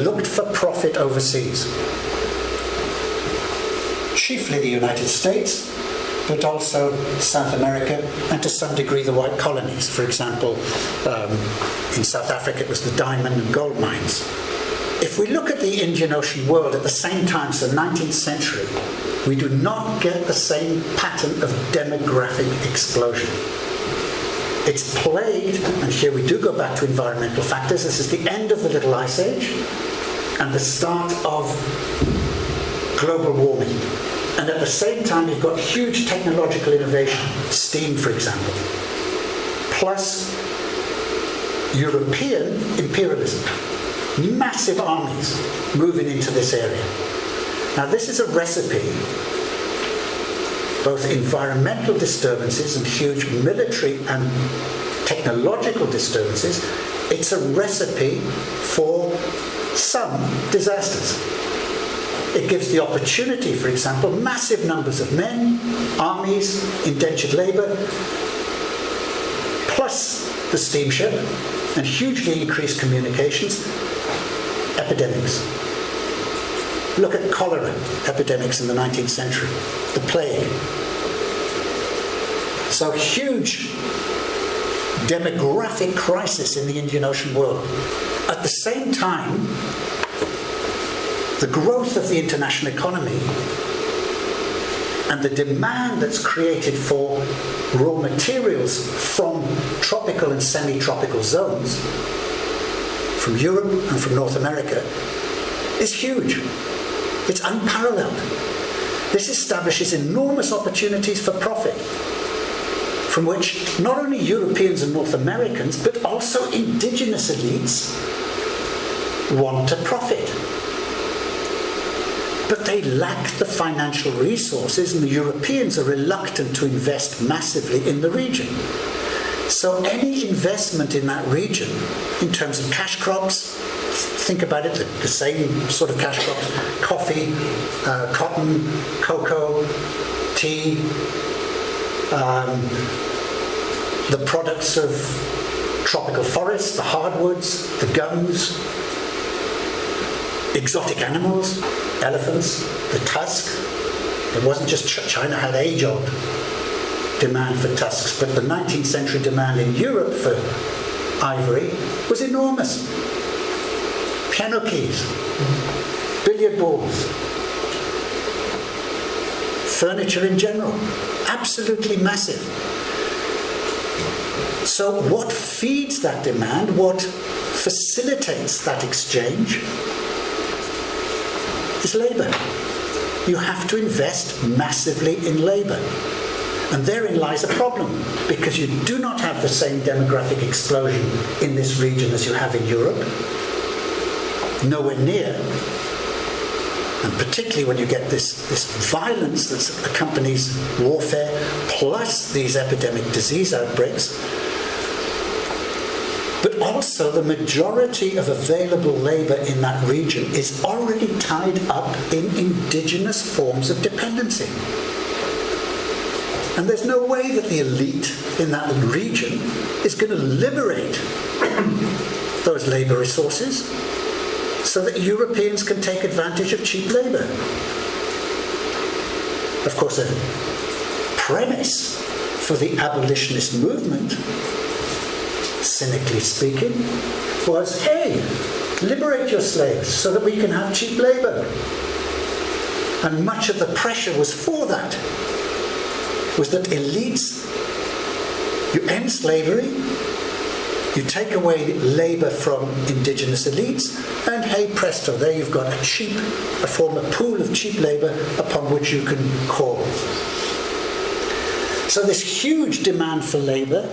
looked for profit overseas. Chiefly the United States, but also South America, and to some degree the white colonies. For example, in South Africa it was the diamond and gold mines. If we look at the Indian Ocean world at the same time, so 19th century, we do not get the same pattern of demographic explosion. It's plagued, and here we do go back to environmental factors. This is the end of the Little Ice Age and the start of global warming. And at the same time, you've got huge technological innovation, steam, for example, plus European imperialism, massive armies moving into this area. Now, this is a recipe, both environmental disturbances and huge military and technological disturbances. It's a recipe for some disasters. It gives the opportunity, for example, massive numbers of men, armies, indentured labour, plus the steamship, and hugely increased communications, epidemics. Look at cholera epidemics in the 19th century, the plague. So huge demographic crisis in the Indian Ocean world. At the same time, the growth of the international economy and the demand that's created for raw materials from tropical and semi-tropical zones, from Europe and from North America, is huge. It's unparalleled. This establishes enormous opportunities for profit, from which not only Europeans and North Americans, but also indigenous elites want to profit. But they lack the financial resources, and the Europeans are reluctant to invest massively in the region. So any investment in that region, in terms of cash crops, think about it, the same sort of cash crops, coffee, cotton, cocoa, tea, the products of tropical forests, the hardwoods, the gums, exotic animals, elephants, the tusk. It wasn't just China had age-old demand for tusks, but the 19th century demand in Europe for ivory was enormous. Piano keys, billiard balls, furniture in general, absolutely massive. So what feeds that demand, what facilitates that exchange, is labour. You have to invest massively in labour. And therein lies a problem, because you do not have the same demographic explosion in this region as you have in Europe. Nowhere near. And particularly when you get this violence that accompanies warfare, plus these epidemic disease outbreaks. But also the majority of available labour in that region is already tied up in indigenous forms of dependency. And there's no way that the elite in that region is going to liberate those labour resources so that Europeans can take advantage of cheap labour. Of course, a premise for the abolitionist movement, cynically speaking, was, hey, liberate your slaves so that we can have cheap labour. And much of the pressure was for that. Was that elites, you end slavery, you take away labour from indigenous elites, and hey presto, there you've got a pool of cheap labour upon which you can call. So this huge demand for labour,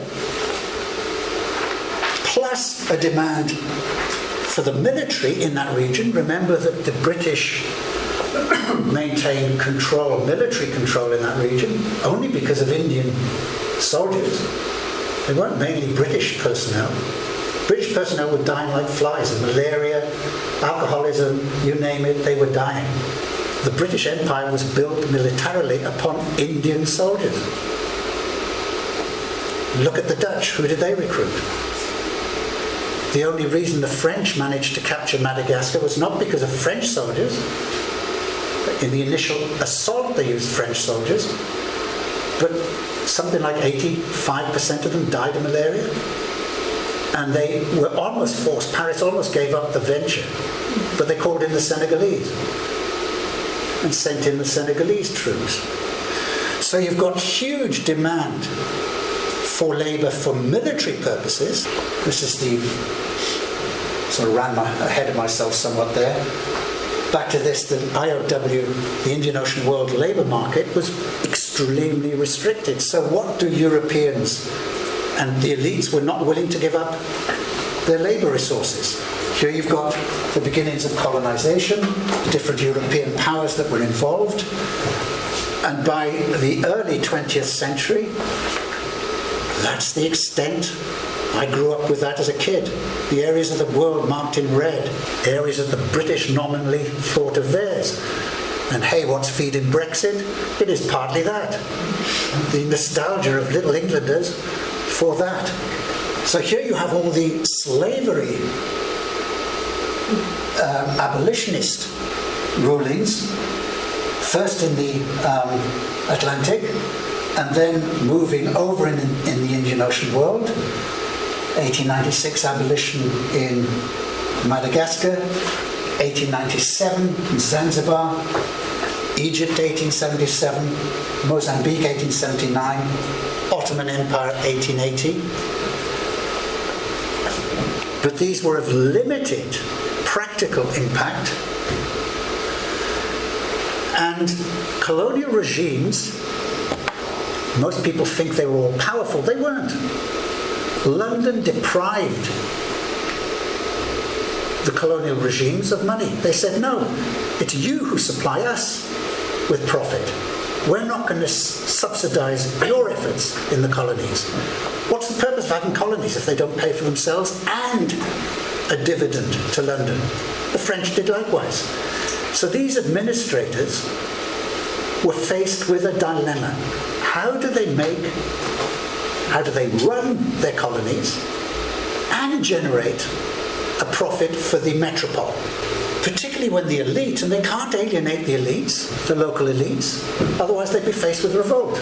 plus a demand for the military in that region. Remember that the British maintained military control in that region, only because of Indian soldiers. They weren't mainly British personnel. British personnel were dying like flies of malaria, alcoholism, you name it, they were dying. The British Empire was built militarily upon Indian soldiers. Look at the Dutch, who did they recruit? The only reason the French managed to capture Madagascar was not because of French soldiers. In the initial assault they used French soldiers, but something like 85% of them died of malaria. And they were almost forced, Paris almost gave up the venture, but they called in the Senegalese and sent in the Senegalese troops. So you've got huge demand for labour for military purposes. This is sort of ran ahead of myself somewhat there. Back to this, the IOW, the Indian Ocean World Labour Market, was extremely restricted. So what do Europeans and the elites were not willing to give up? Their labour resources. Here you've got the beginnings of colonisation, different European powers that were involved. And by the early 20th century, that's the extent. I grew up with that as a kid. The areas of the world marked in red, areas that the British nominally thought of theirs. And hey, what's feeding Brexit? It is partly that. The nostalgia of little Englanders for that. So here you have all the slavery abolitionist rulings, first in the Atlantic, and then moving over in the Indian Ocean world. 1896 abolition in Madagascar, 1897 in Zanzibar, Egypt 1877, Mozambique 1879, Ottoman Empire 1880. But these were of limited practical impact, and colonial regimes, most people think they were all powerful. They weren't. London deprived the colonial regimes of money. They said, no, it's you who supply us with profit. We're not going to subsidise your efforts in the colonies. What's the purpose of having colonies if they don't pay for themselves and a dividend to London? The French did likewise. So these administrators were faced with a dilemma. How do they run their colonies and generate a profit for the metropole? Particularly when the elite, and they can't alienate the elites, the local elites, otherwise they'd be faced with revolt.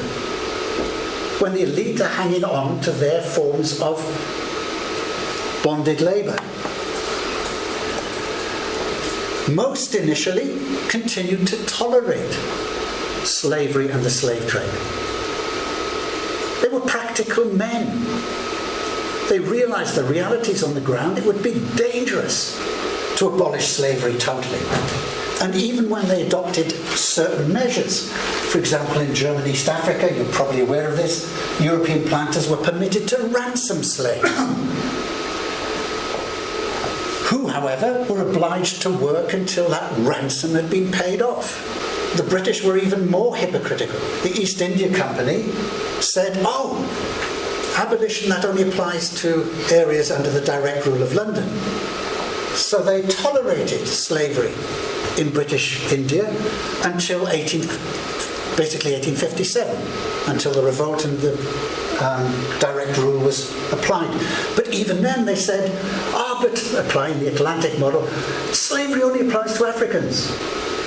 When the elite are hanging on to their forms of bonded labour. Most initially continued to tolerate slavery and the slave trade. They were practical men. They realised the realities on the ground. It would be dangerous to abolish slavery totally. And even when they adopted certain measures, for example, in German East Africa, you're probably aware of this, European planters were permitted to ransom slaves, who, however, were obliged to work until that ransom had been paid off. The British were even more hypocritical. The East India Company said, oh, abolition, that only applies to areas under the direct rule of London. So they tolerated slavery in British India until basically 1857, until the revolt and the direct rule was applied. But even then they said, but applying the Atlantic model, slavery only applies to Africans.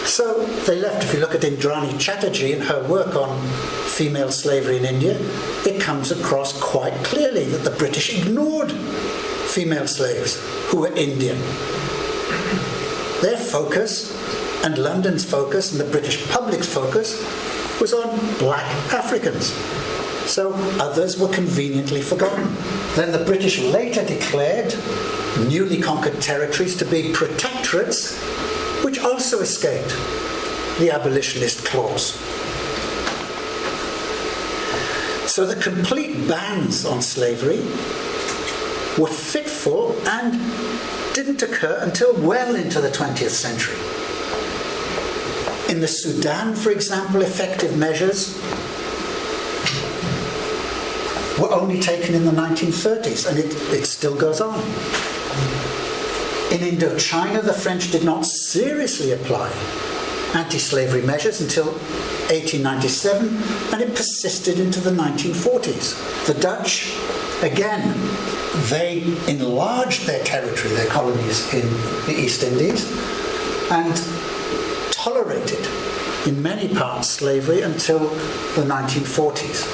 So they left. If you look at Indrani Chatterjee and her work on female slavery in India, it comes across quite clearly that the British ignored female slaves who were Indian. Their focus, and London's focus, and the British public's focus, was on black Africans. So others were conveniently forgotten. Then the British later declared newly conquered territories to be protectorates, which also escaped the abolitionist clause. So the complete bans on slavery were fitful and didn't occur until well into the 20th century. In the Sudan, for example, effective measures were only taken in the 1930s, and it still goes on. In Indochina, the French did not seriously apply anti-slavery measures until 1897, and it persisted into the 1940s. The Dutch, again, they enlarged their territory, their colonies in the East Indies, and tolerated, in many parts, slavery until the 1940s.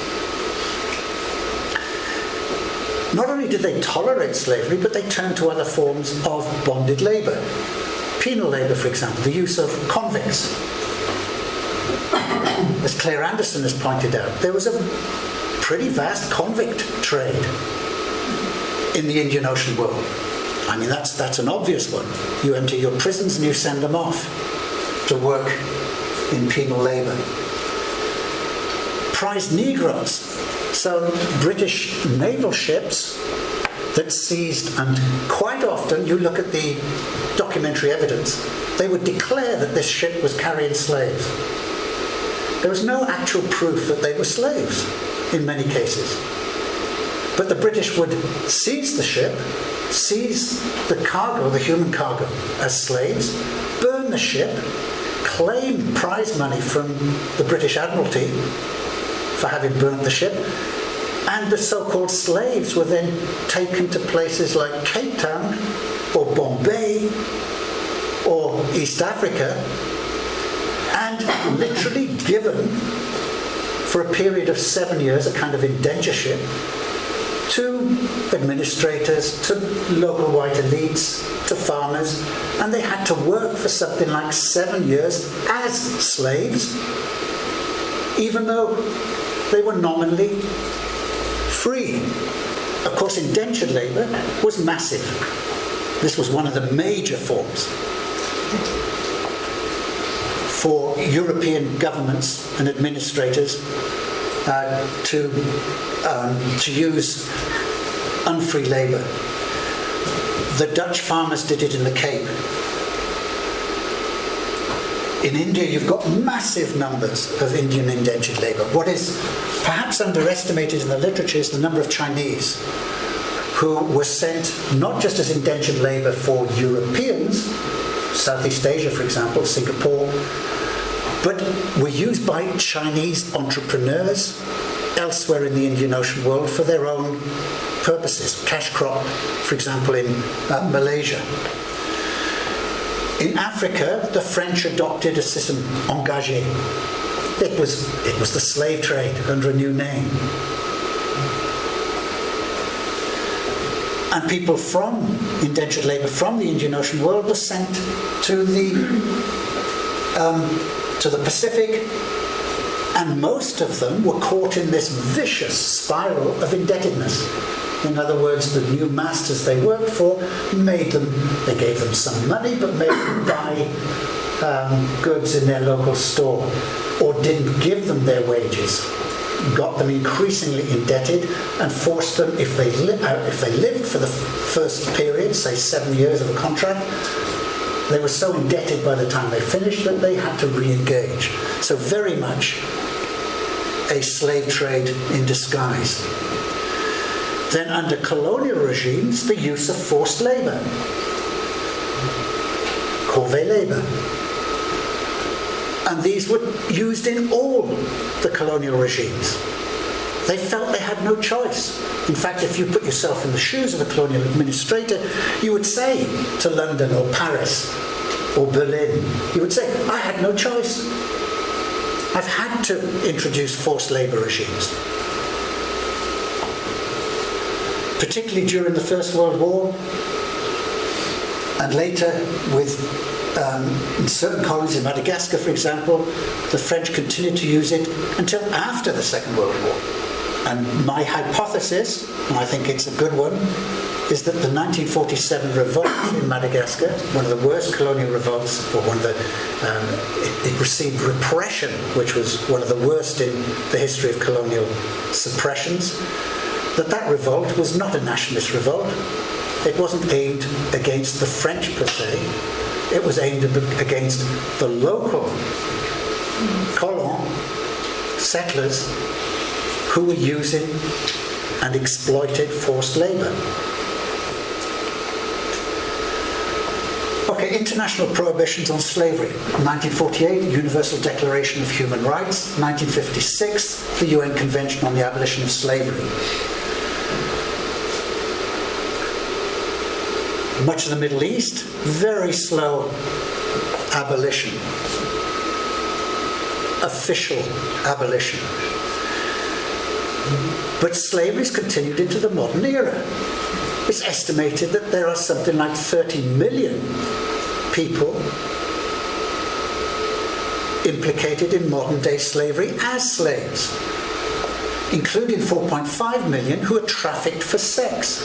Not only did they tolerate slavery, but they turned to other forms of bonded labour. Penal labour, for example, the use of convicts. As Claire Anderson has pointed out, there was a pretty vast convict trade in the Indian Ocean world. I mean, that's an obvious one. You empty your prisons and you send them off to work in penal labour. Prize Negroes. So British naval ships that seized, and quite often, you look at the documentary evidence, they would declare that this ship was carrying slaves. There was no actual proof that they were slaves in many cases. But the British would seize the ship, seize the cargo, the human cargo, as slaves, burn the ship, claim prize money from the British Admiralty for having burnt the ship, and the so-called slaves were then taken to places like Cape Town or Bombay or East Africa and literally given for a period of 7 years, a kind of indentureship, to administrators, to local white elites, to farmers, and they had to work for something like 7 years as slaves, even though they were nominally free. Of course, indentured labour was massive. This was one of the major forms for European governments and administrators to use unfree labour. The Dutch farmers did it in the Cape. In India, you've got massive numbers of Indian indentured labour. What is perhaps underestimated in the literature is the number of Chinese who were sent not just as indentured labour for Europeans, Southeast Asia, for example, Singapore, but were used by Chinese entrepreneurs elsewhere in the Indian Ocean world for their own purposes. Cash crop, for example, in Malaysia. In Africa, the French adopted a system engagé. It was the slave trade under a new name. And people from indentured labour from the Indian Ocean world were sent to the Pacific, and most of them were caught in this vicious spiral of indebtedness. In other words, the new masters they worked for they gave them some money, but made them buy goods in their local store or didn't give them their wages, got them increasingly indebted and forced them, if they lived for the first period, say 7 years of a contract, they were so indebted by the time they finished that they had to re-engage. So very much a slave trade in disguise. Then under colonial regimes, the use of forced labour, corvée labour. And these were used in all the colonial regimes. They felt they had no choice. In fact, if you put yourself in the shoes of a colonial administrator, you would say to London or Paris or Berlin, you would say, I had no choice. I've had to introduce forced labour regimes. Particularly during the First World War, and later with in certain colonies in Madagascar, for example, the French continued to use it until after the Second World War. And my hypothesis, and I think it's a good one, is that the 1947 revolt in Madagascar, one of the worst colonial revolts, or one of the, it received repression, which was one of the worst in the history of colonial suppressions, that revolt was not a nationalist revolt. It wasn't aimed against the French per se. It was aimed against the local colons, settlers, who were using and exploited forced labour. Okay, international prohibitions on slavery. 1948, Universal Declaration of Human Rights. 1956, the UN Convention on the Abolition of Slavery. Much of the Middle East, very slow abolition. Official abolition. But slavery's continued into the modern era. It's estimated that there are something like 30 million people implicated in modern-day slavery as slaves, including 4.5 million who are trafficked for sex.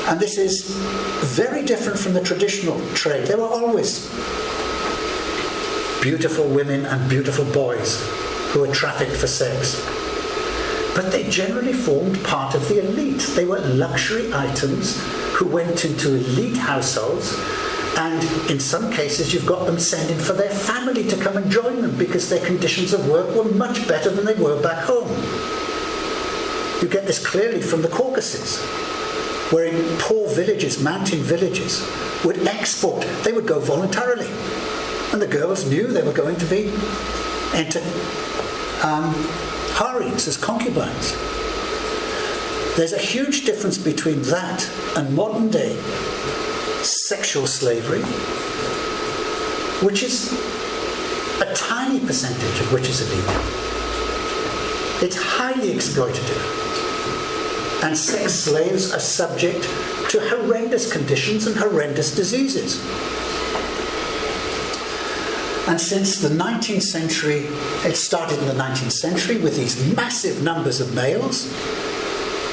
And this is very different from the traditional trade. There were always beautiful women and beautiful boys who were trafficked for sex. But they generally formed part of the elite. They were luxury items who went into elite households, and in some cases you've got them sending for their family to come and join them because their conditions of work were much better than they were back home. You get this clearly from the Caucasus, where in poor villages, mountain villages, would export. They would go voluntarily. And the girls knew they were going to be enter harems as concubines. There's a huge difference between that and modern day sexual slavery, which is a tiny percentage of which is illegal. It's highly exploitative. And sex slaves are subject to horrendous conditions and horrendous diseases. And since the 19th century, it started in the 19th century with these massive numbers of males,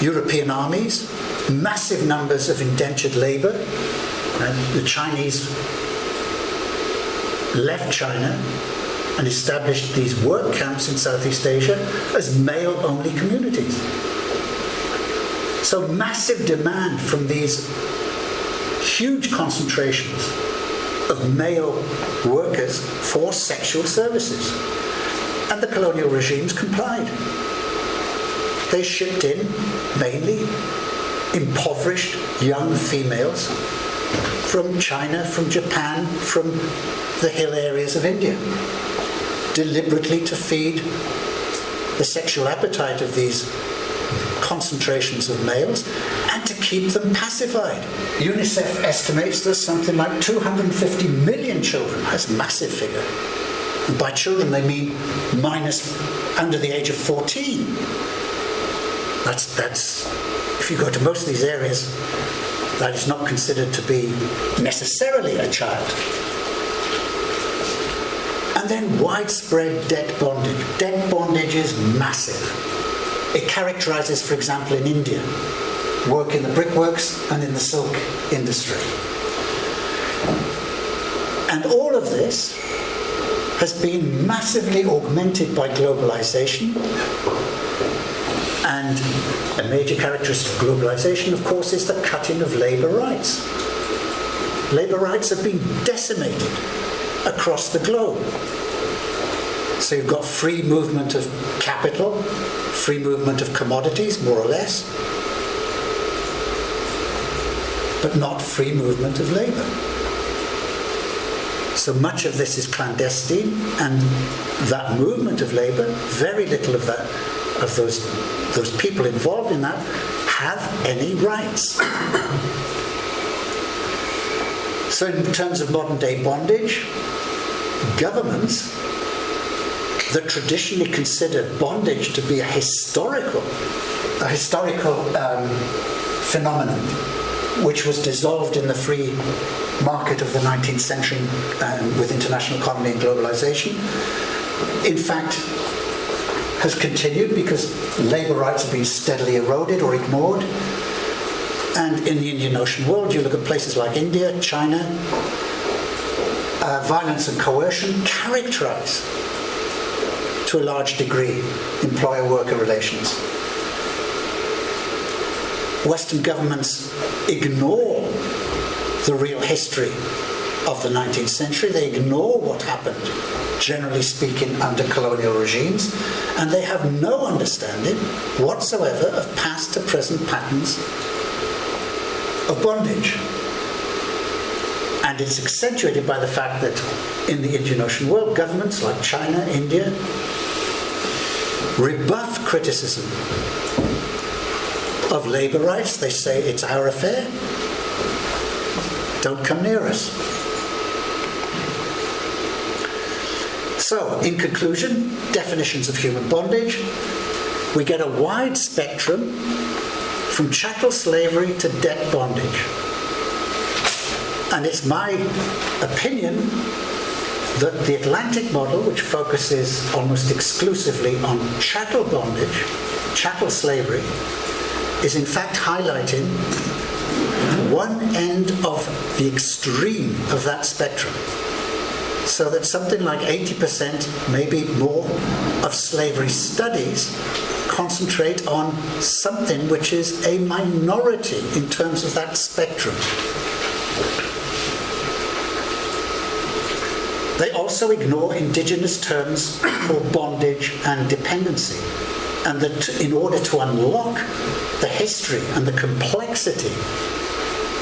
European armies, massive numbers of indentured labour, and the Chinese left China and established these work camps in Southeast Asia as male-only communities. So massive demand from these huge concentrations of male workers for sexual services. And the colonial regimes complied. They shipped in mainly impoverished young females from China, from Japan, from the hill areas of India, deliberately to feed the sexual appetite of these concentrations of males and to keep them pacified. UNICEF estimates there's something like 250 million children. That's a massive figure. And by children they mean under the age of 14. That's if you go to most of these areas, that is not considered to be necessarily a child. And then widespread debt bondage. Debt bondage is massive. It characterises, for example, in India, work in the brickworks and in the silk industry. And all of this has been massively augmented by globalization. And a major characteristic of globalization, of course, is the cutting of labor rights. Labor rights have been decimated across the globe. So you've got free movement of capital, free movement of commodities, more or less, but not free movement of labor. So much of this is clandestine, and that movement of labor, very little of that, of those people involved in that, have any rights. So in terms of modern day bondage, governments that traditionally considered bondage to be a historical phenomenon, which was dissolved in the free market of the 19th century with international economy and globalization, in fact, has continued because labor rights have been steadily eroded or ignored. And in the Indian Ocean world, you look at places like India, China, violence and coercion characterize, to a large degree, employer-worker relations. Western governments ignore the real history of the 19th century. They ignore what happened, generally speaking, under colonial regimes, and they have no understanding whatsoever of past to present patterns of bondage. And it's accentuated by the fact that in the Indian Ocean world, governments like China, India, rebuff criticism of labor rights. They say it's our affair. Don't come near us. So, in conclusion, definitions of human bondage. We get a wide spectrum from chattel slavery to debt bondage. And it's my opinion that the Atlantic model, which focuses almost exclusively on chattel bondage, chattel slavery, is in fact highlighting one end of the extreme of that spectrum. So that something like 80%, maybe more, of slavery studies concentrate on something which is a minority in terms of that spectrum. They also ignore indigenous terms for bondage and dependency, and that in order to unlock the history and the complexity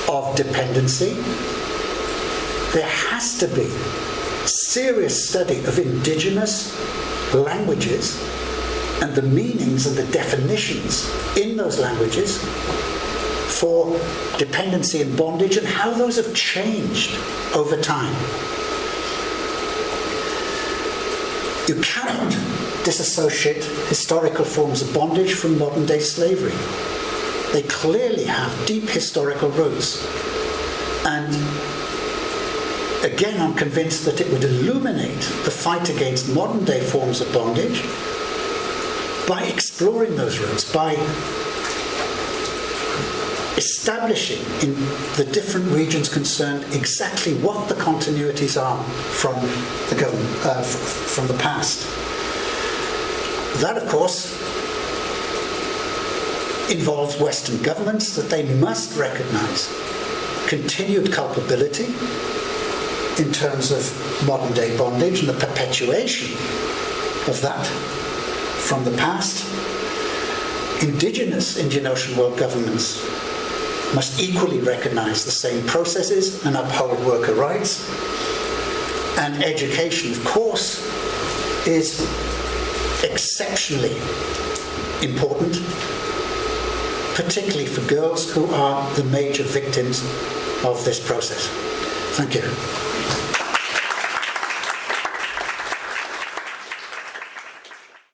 of dependency, there has to be serious study of indigenous languages and the meanings and the definitions in those languages for dependency and bondage, and how those have changed over time. You cannot disassociate historical forms of bondage from modern day slavery. They clearly have deep historical roots. And again, I'm convinced that it would illuminate the fight against modern day forms of bondage by exploring those roots, by establishing in the different regions concerned exactly what the continuities are from the government, from the past. That, of course, involves Western governments, that they must recognize continued culpability in terms of modern day bondage and the perpetuation of that from the past. Indigenous Indian Ocean world governments must equally recognize the same processes and uphold worker rights. And education, of course, is exceptionally important, particularly for girls who are the major victims of this process. Thank you.